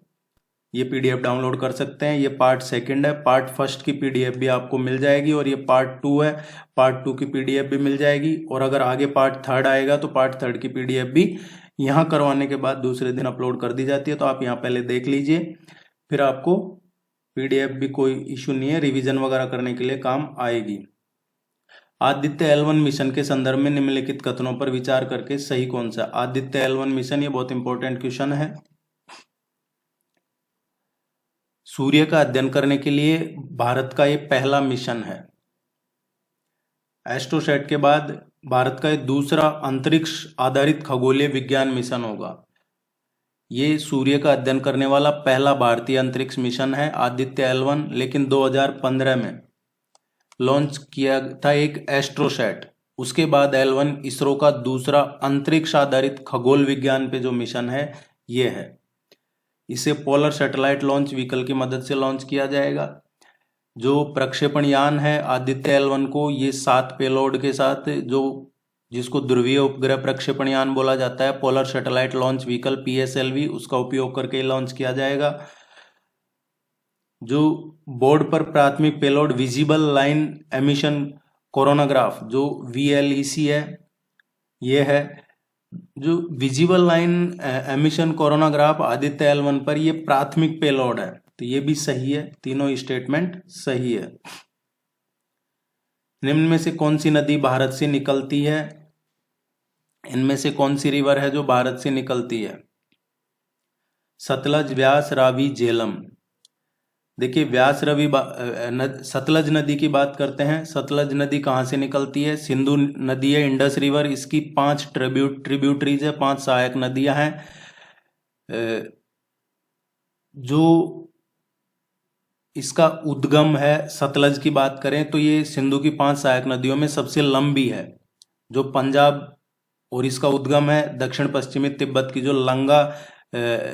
ये पीडीएफ डाउनलोड कर सकते हैं। ये पार्ट सेकंड है, पार्ट फर्स्ट की पीडीएफ भी आपको मिल जाएगी, और ये पार्ट 2 है, पार्ट 2 की पीडीएफ भी मिल जाएगी। और अगर आगे पार्ट थर्ड आएगा तो पार्ट थर्ड की पीडीएफ भी यहाँ करवाने के बाद दूसरे दिन अपलोड कर दी जाती है। तो आप यहाँ पहले देख लीजिए, फिर आपको पीडीएफ भी कोई इशू नहीं है, रिवीजन वगैरह करने के लिए काम आएगी। आदित्य L1 मिशन के संदर्भ में निम्नलिखित कथनों पर विचार करके सही कौन सा? आदित्य L1 मिशन, ये बहुत इंपॉर्टेंट क्वेश्चन है। सूर्य का अध्ययन करने के लिए भारत का ये पहला मिशन है। एस्ट्रोसैट के बाद भारत का ये दूसरा अंतरिक्ष आधारित खगोलीय विज्ञान मिशन होगा। ये सूर्य का अध्ययन करने वाला पहला भारतीय अंतरिक्ष मिशन है, आदित्य L1। लेकिन 2015 में लॉन्च किया था एक एस्ट्रोसैट। उसके बाद L1 इसरो का दूसरा अंतरिक्ष आधारित खगोल विज्ञान पे जो मिशन है ये है। इसे पोलर सैटेलाइट लॉन्च व्हीकल की मदद से लॉन्च किया जाएगा। जो प्रक्षेपण यान है आदित्य L1 को, ये 7 पेलोड के साथ, जो जिसको ध्रुवीय उपग्रह प्रक्षेपण यान बोला जाता है, polar satellite launch vehicle PSLV, उसका उपयोग करके लॉन्च किया जाएगा। जो बोर्ड पर प्राथमिक payload visible line emission coronagraph, जो VLEC है, ये है। जो visible line emission coronagraph Aditya L1 पर ये प्राथमिक पेलोड है, तो ये भी सही है, तीनों स्टेटमेंट सही है। निम्न में से कौन सी नदी भारत से निकलती है? इनमें से कौन सी रिवर है जो भारत से निकलती है? सतलज, व्यास, रावी, झेलम। देखिए, व्यास, रवि, सतलज नदी की बात करते हैं। सतलज नदी कहाँ से निकलती है? सिंधु नदी है, इंडस रिवर, इसकी 5 ट्रिब्यूटरीज है, 5 सहायक नदियां हैं। जो इसका उद्गम है, सतलज की बात करें तो ये सिंधु की 5 सहायक नदियों में सबसे लंबी है, जो पंजाब, और इसका उद्गम है दक्षिण पश्चिमी तिब्बत की जो लंगा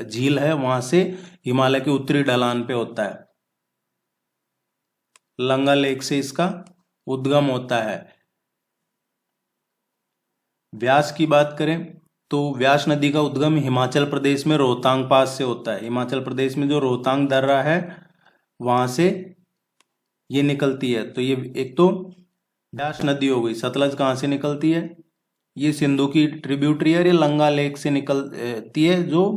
झील है, वहां से हिमालय के उत्तरी ढलान पे होता है। लंगा लेक से इसका उद्गम होता है। व्यास की बात करें तो व्यास नदी का उद्गम हिमाचल प्रदेश में रोहतांग पास से होता है। हिमाचल प्रदेश में जो रोहतांग दर्रा है वहां से ये निकलती है। तो ये एक तो व्यास नदी हो गई। सतलज कहाँ से निकलती है? ये सिंधु की ट्रिब्यूटरी है, ये लंगा लेक से निकलती है जो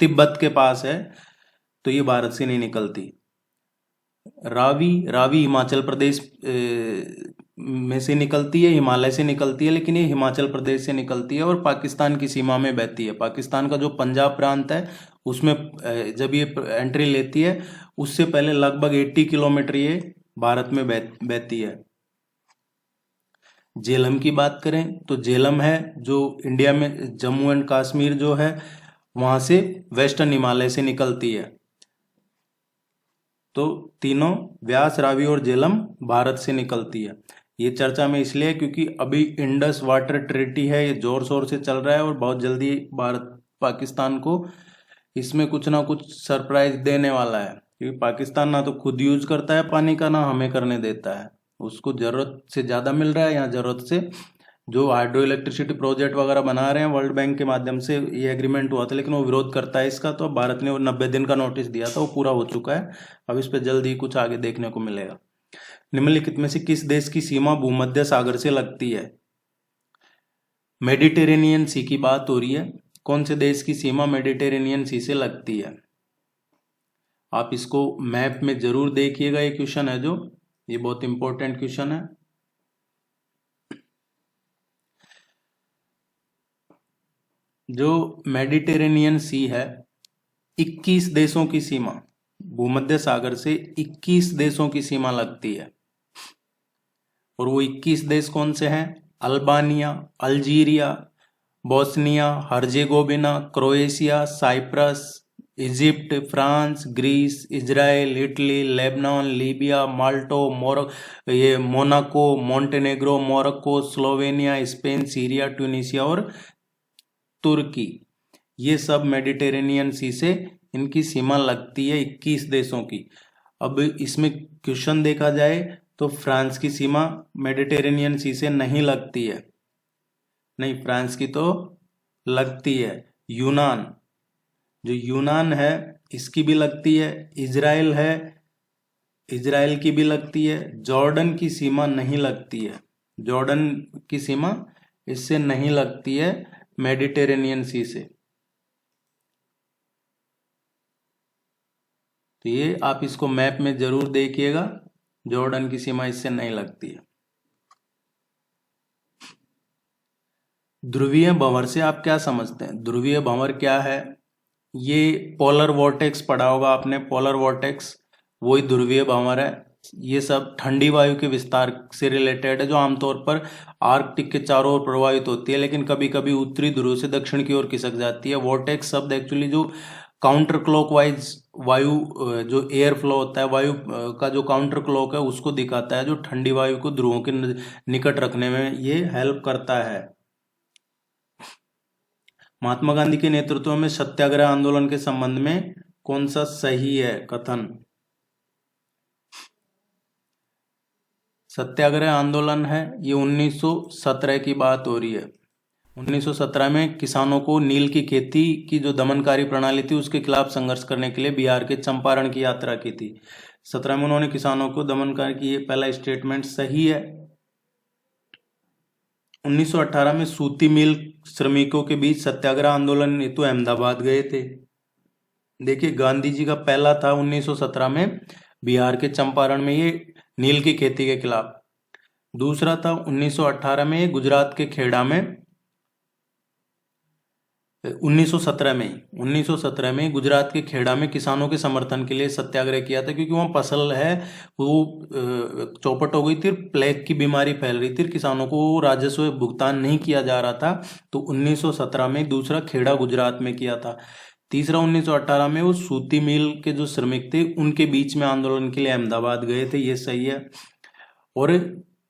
तिब्बत के पास है, तो ये भारत से नहीं निकलती। रावी हिमाचल प्रदेश में से निकलती है, हिमालय से निकलती है, लेकिन ये हिमाचल प्रदेश से निकलती है और पाकिस्तान की सीमा में बहती है। पाकिस्तान का जो पंजाब प्रांत है उसमें जब ये एंट्री लेती है, उससे पहले लगभग 80 किलोमीटर ये भारत में बहती है। झेलम की बात करें तो झेलम है जो इंडिया में जम्मू एंड कश्मीर जो है वहां से वेस्टर्न हिमालय से निकलती है। तो तीनों व्यास, रावी और झेलम भारत से निकलती है। ये चर्चा में इसलिए क्योंकि अभी इंडस वाटर ट्रीटी है, ये जोर शोर से चल रहा है और बहुत जल्दी भारत पाकिस्तान को इसमें कुछ ना कुछ सरप्राइज देने वाला है, क्योंकि पाकिस्तान ना तो खुद यूज करता है पानी का, ना हमें करने देता है। उसको जरूरत से ज्यादा मिल रहा है, यहाँ जरूरत से जो हाइड्रो इलेक्ट्रिसिटी प्रोजेक्ट वगैरह बना रहे हैं वर्ल्ड बैंक के माध्यम से, ये एग्रीमेंट हुआ था, लेकिन वो विरोध करता है इसका। तो भारत ने वो 90 दिन का नोटिस दिया था, वो पूरा हो चुका है। अब इस पर जल्द ही कुछ आगे देखने को मिलेगा। निम्नलिखित में से किस देश की सीमा भूमध्य सागर से लगती है? मेडिटेरेनियन सी की बात हो रही है। कौन से देश की सीमा मेडिटेरेनियन सी से लगती है? आप इसको मैप में जरूर देखिएगा, ये क्वेश्चन है जो, ये बहुत इंपॉर्टेंट क्वेश्चन है। जो मेडिटेरेनियन सी है, 21 देशों की सीमा, भूमध्य सागर से 21 देशों की सीमा लगती है। और वो 21 देश कौन से हैं? Albania, Algeria, Bosnia Herzegovina, Croatia, Cyprus, Egypt, France, Greece, Israel, Italy, Lebanon, Libya, Malta, Monaco, Montenegro, Morocco, Slovenia, Spain, Syria, Tunisia और तुर्की। ये सब मेडिटेरेनियन सी से इनकी सीमा लगती है 21 देशों की। अब इसमें क्वेश्चन देखा जाए तो फ्रांस की सीमा मेडिटेरेनियन सी से नहीं लगती है। नहीं, फ्रांस की तो लगती है। यूनान, जो यूनान है इसकी भी लगती है। इजराइल है, इजराइल की भी लगती है। जॉर्डन की सीमा नहीं लगती है। जॉर्डन की सीमा इससे नहीं लगती है मेडिटेरेनियन सी से। तो ये आप इसको मैप में जरूर देखिएगा, जॉर्डन की सीमा इससे नहीं लगती है। ध्रुवीय भंवर से आप क्या समझते हैं? ध्रुवीय भंवर क्या है? ये पोलर वॉर्टेक्स पढ़ा होगा आपने, पोलर वॉर्टेक्स, वही ध्रुवीय भंवर है। ये सब ठंडी वायु के विस्तार से रिलेटेड है, जो आमतौर पर आर्कटिक के चारों ओर प्रभावित होती है, लेकिन कभी कभी उत्तरी ध्रुव से दक्षिण की ओर खिसक जाती है। वॉर्टेक्स शब्द एक्चुअली जो काउंटर क्लॉकवाइज वायु, जो एयर फ्लो होता है वायु का जो काउंटर क्लॉक है उसको दिखाता है, जो ठंडी वायु को ध्रुवों के निकट रखने में ये हेल्प करता है। महात्मा गांधी के नेतृत्व में सत्याग्रह आंदोलन के संबंध में कौन सा सही है कथन? सत्याग्रह आंदोलन है ये 1917 की बात हो रही है। 1917 में किसानों को नील की खेती की जो दमनकारी प्रणाली थी उसके खिलाफ संघर्ष करने के लिए बिहार के चंपारण की यात्रा की थी। 17 में उन्होंने किसानों को दमनकारी की, ये पहला स्टेटमेंट सही है। 1918 में सूती मिल श्रमिकों के बीच सत्याग्रह आंदोलन हेतु अहमदाबाद गए थे। देखिए, गांधी जी का पहला था 1917 में बिहार के चंपारण में ये नील की खेती के खिलाफ। दूसरा था 1918 में गुजरात के खेड़ा में, 1917 में गुजरात के खेड़ा में किसानों के समर्थन के लिए सत्याग्रह किया था, क्योंकि वहाँ फसल है वो चौपट हो गई थी, प्लेग की बीमारी फैल रही थी, किसानों को राजस्व भुगतान नहीं किया जा रहा था। तो 1917 में दूसरा खेड़ा गुजरात में किया था। तीसरा 1918 में वो सूती मिल के जो श्रमिक थे उनके बीच में आंदोलन के लिए अहमदाबाद गए थे, ये सही है। और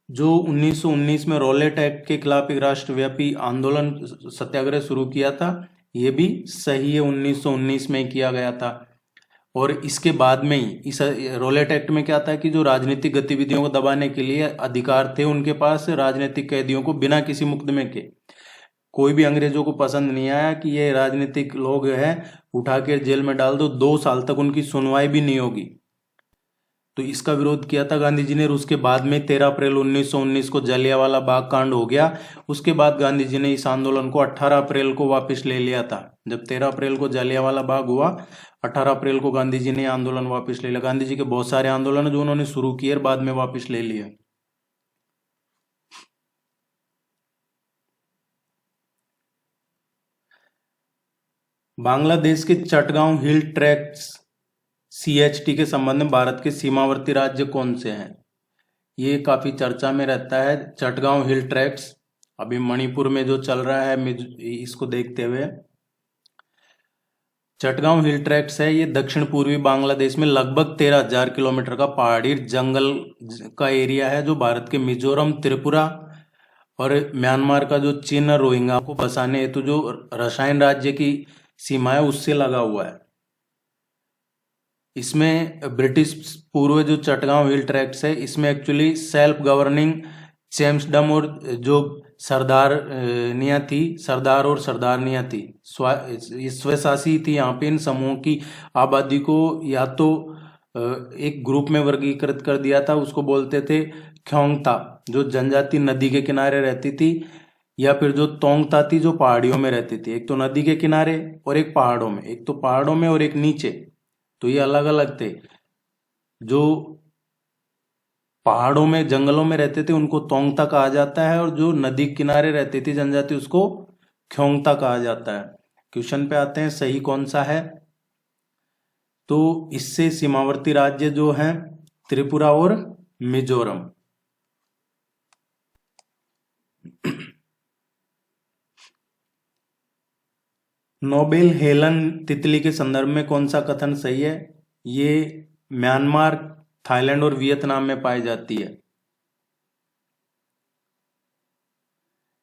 जो 1919 में रॉलेट एक्ट के खिलाफ एक राष्ट्रव्यापी आंदोलन सत्याग्रह शुरू किया था, ये भी सही है, 1919 में किया गया था। और इसके बाद में ही इस रॉलेट एक्ट में क्या था कि जो राजनीतिक गतिविधियों को दबाने के लिए अधिकार थे उनके पास, राजनीतिक कैदियों को बिना किसी मुकदमे के, कोई भी अंग्रेजों को पसंद नहीं आया कि ये राजनीतिक लोग हैं, उठा के जेल में डाल दो, 2 साल तक उनकी सुनवाई भी नहीं होगी। तो इसका विरोध किया था गांधी जी ने। और उसके बाद में 13 अप्रैल 1919 को जलियांवाला बाग कांड हो गया। उसके बाद गांधी जी ने इस आंदोलन को 18 अप्रैल को वापस ले लिया था। जब 13 अप्रैल को जलियांवाला बाग हुआ, 18 अप्रैल को गांधी जी ने आंदोलन वापस ले लिया। गांधी जी के बहुत सारे आंदोलन जो उन्होंने शुरू किए और बाद में वापस ले लिए। बांग्लादेश के चटगांव हिल ट्रैक्ट्स CHT के संबंध में भारत के सीमावर्ती राज्य कौन से हैं? ये काफी चर्चा में रहता है, चटगांव हिल ट्रैक्ट्स। अभी मणिपुर में जो चल रहा है इसको देखते हुए, चटगांव हिल ट्रैक्ट्स है, ये दक्षिण पूर्वी बांग्लादेश में लगभग 13,000 किलोमीटर का पहाड़ी जंगल का एरिया है, जो भारत के मिजोरम, त्रिपुरा और म्यांमार का जो चीन और रोहिंग्या को बसाने हेतु जो रसायन राज्य की सीमा है उससे लगा हुआ है। इसमें ब्रिटिश पूर्व जो चटगांव हिल ट्रैक्ट्स है, इसमें एक्चुअली सेल्फ गवर्निंग चैम्सडम और जो सरदार और सरदारनियां थी, स्वशासी थी। यहाँ पे इन समूहों की आबादी को या तो एक ग्रुप में वर्गीकृत कर दिया था, उसको बोलते थे ख्योंगता, जो जनजाति नदी के किनारे रहती थी, या फिर जो तोंगता थी जो पहाड़ियों में रहती थी। एक तो नदी के किनारे और एक पहाड़ों में, एक तो पहाड़ों में और एक नीचे, तो ये अलग अलग थे। जो पहाड़ों में जंगलों में रहते थे उनको तोंगता कहा जाता है, और जो नदी किनारे रहती थी जनजाति उसको ख्योंगता कहा जाता है। क्वेश्चन पे आते हैं, सही कौन सा है? तो इससे सीमावर्ती राज्य जो हैं त्रिपुरा और मिजोरम। नोबेल हेलन तितली के संदर्भ में कौन सा कथन सही है? ये म्यांमार, थाईलैंड और वियतनाम में पाई जाती है।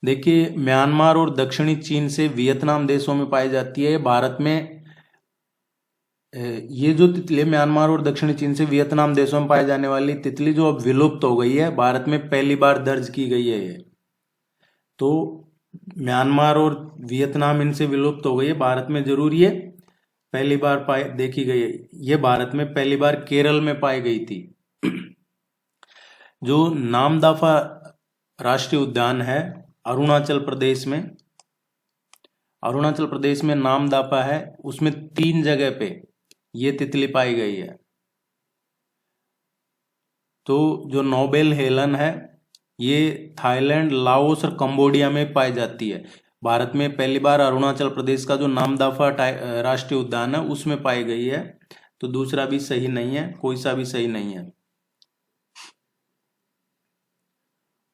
देखिए, म्यांमार और दक्षिणी चीन से वियतनाम देशों में पाई जाती है। भारत में ये जो तितली म्यांमार और दक्षिणी चीन से वियतनाम देशों में पाई जाने वाली तितली जो अब विलुप्त हो गई है, भारत में पहली बार दर्ज की गई है ये। तो म्यांमार और वियतनाम इनसे विलुप्त हो गई है, भारत में जरूर ये पहली बार देखी गई है। ये भारत में पहली बार केरल में पाई गई थी। जो नामदफा राष्ट्रीय उद्यान है अरुणाचल प्रदेश में, नामदफा है, उसमें 3 जगह पे ये तितली पाई गई है। तो जो नोबेल हेलन है ये थाईलैंड, लाओस और कंबोडिया में पाई जाती है। भारत में पहली बार अरुणाचल प्रदेश का जो नामदफा राष्ट्रीय उद्यान है उसमें पाई गई है। तो दूसरा भी सही नहीं है, कोई सा भी सही नहीं है।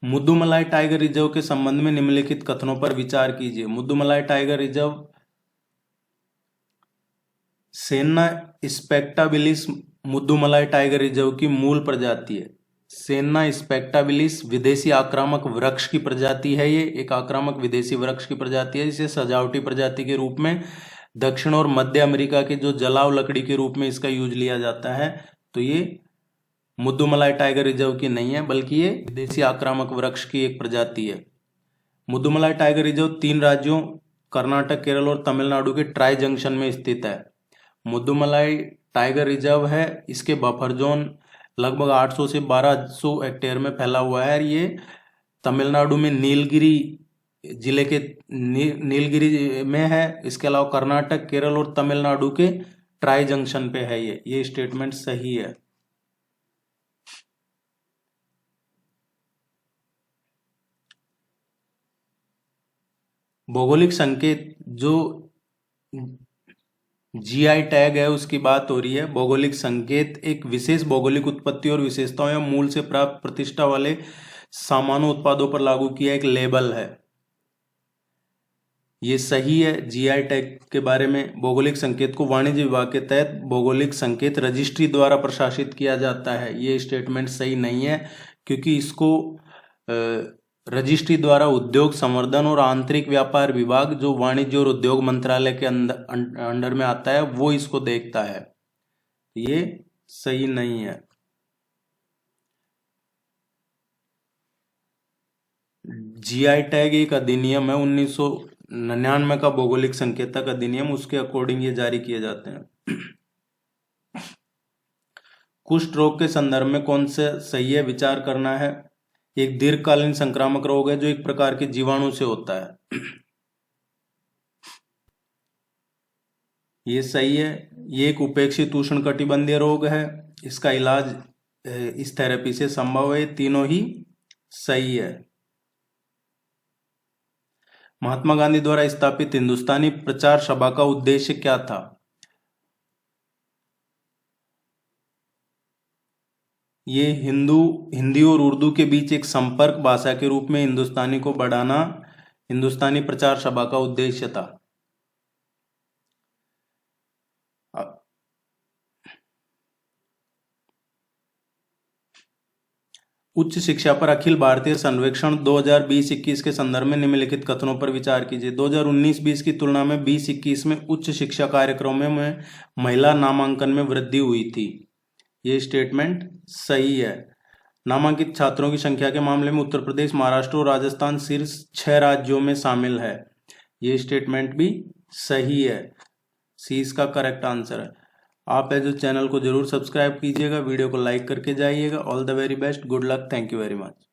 मुद्दुमलाई टाइगर रिजर्व के संबंध में निम्नलिखित कथनों पर विचार कीजिए। मुद्दुमलाई टाइगर रिजर्व सेना स्पेक्टाबिलिस मुद्दुमलाई टाइगर रिजर्व की मूल प्रजाति है। सेना स्पेक्टाबिलिस विदेशी आक्रामक वृक्ष की प्रजाति है। ये एक आक्रामक विदेशी वृक्ष की प्रजाति है जिसे सजावटी प्रजाति के रूप में दक्षिण और मध्य अमेरिका के जो जलाव लकड़ी के रूप में इसका यूज लिया जाता है। तो ये मुद्दुमलाई टाइगर रिजर्व की नहीं है, बल्कि ये विदेशी आक्रामक वृक्ष की एक प्रजाति है। मुद्दुमलाई टाइगर रिजर्व 3 राज्यों कर्नाटक, केरल और तमिलनाडु के ट्राई जंक्शन में स्थित है। मुद्दुमलाई टाइगर रिजर्व है, इसके बफर जोन लगभग 800 से 1200 हेक्टेयर में फैला हुआ है। ये तमिलनाडु में नीलगिरी जिले के नीलगिरी में है। इसके अलावा कर्नाटक, केरल और तमिलनाडु के ट्राई जंक्शन पे है। ये स्टेटमेंट सही है। भौगोलिक संकेत, जो जीआई टैग है उसकी बात हो रही है। भौगोलिक संकेत एक विशेष भौगोलिक उत्पत्ति और विशेषताओं या मूल से प्राप्त प्रतिष्ठा वाले सामान्य उत्पादों पर लागू किया एक लेबल है। ये सही है। जीआई टैग के बारे में, भौगोलिक संकेत को वाणिज्य विभाग के तहत भौगोलिक संकेत रजिस्ट्री द्वारा प्रशासित किया जाता है। ये स्टेटमेंट सही नहीं है, क्योंकि इसको रजिस्ट्री द्वारा उद्योग संवर्धन और आंतरिक व्यापार विभाग, जो वाणिज्य और उद्योग मंत्रालय के अंडर में आता है, वो इसको देखता है। ये सही नहीं है। जीआई टैग एक अधिनियम है 1999 का भौगोलिक संकेतक अधिनियम, उसके अकॉर्डिंग ये जारी किए जाते हैं। कुष्ठ रोग के संदर्भ में कौन से सही है, विचार करना है। एक दीर्घकालीन संक्रामक रोग है जो एक प्रकार के जीवाणु से होता है। ये सही है। ये एक उपेक्षित उष्णकटिबंधीय रोग है। इसका इलाज इस थेरेपी से संभव है। तीनों ही सही है। महात्मा गांधी द्वारा स्थापित हिंदुस्तानी प्रचार सभा का उद्देश्य क्या था? ये हिंदी और उर्दू के बीच एक संपर्क भाषा के रूप में हिंदुस्तानी को बढ़ाना हिंदुस्तानी प्रचार सभा का उद्देश्य था। उच्च शिक्षा पर अखिल भारतीय सर्वेक्षण 2020-21 के संदर्भ में निम्नलिखित कथनों पर विचार कीजिए। 2019-20 की तुलना में 20-21 में उच्च शिक्षा कार्यक्रमों में महिला नामांकन में वृद्धि हुई थी। ये स्टेटमेंट सही है। नामांकित छात्रों की संख्या के मामले में उत्तर प्रदेश, महाराष्ट्र और राजस्थान शीर्ष 6 राज्यों में शामिल है। ये स्टेटमेंट भी सही है। सी इसका करेक्ट आंसर है। आप है जो चैनल को जरूर सब्सक्राइब कीजिएगा, वीडियो को लाइक करके जाइएगा। All the very best, good luck, thank you very much.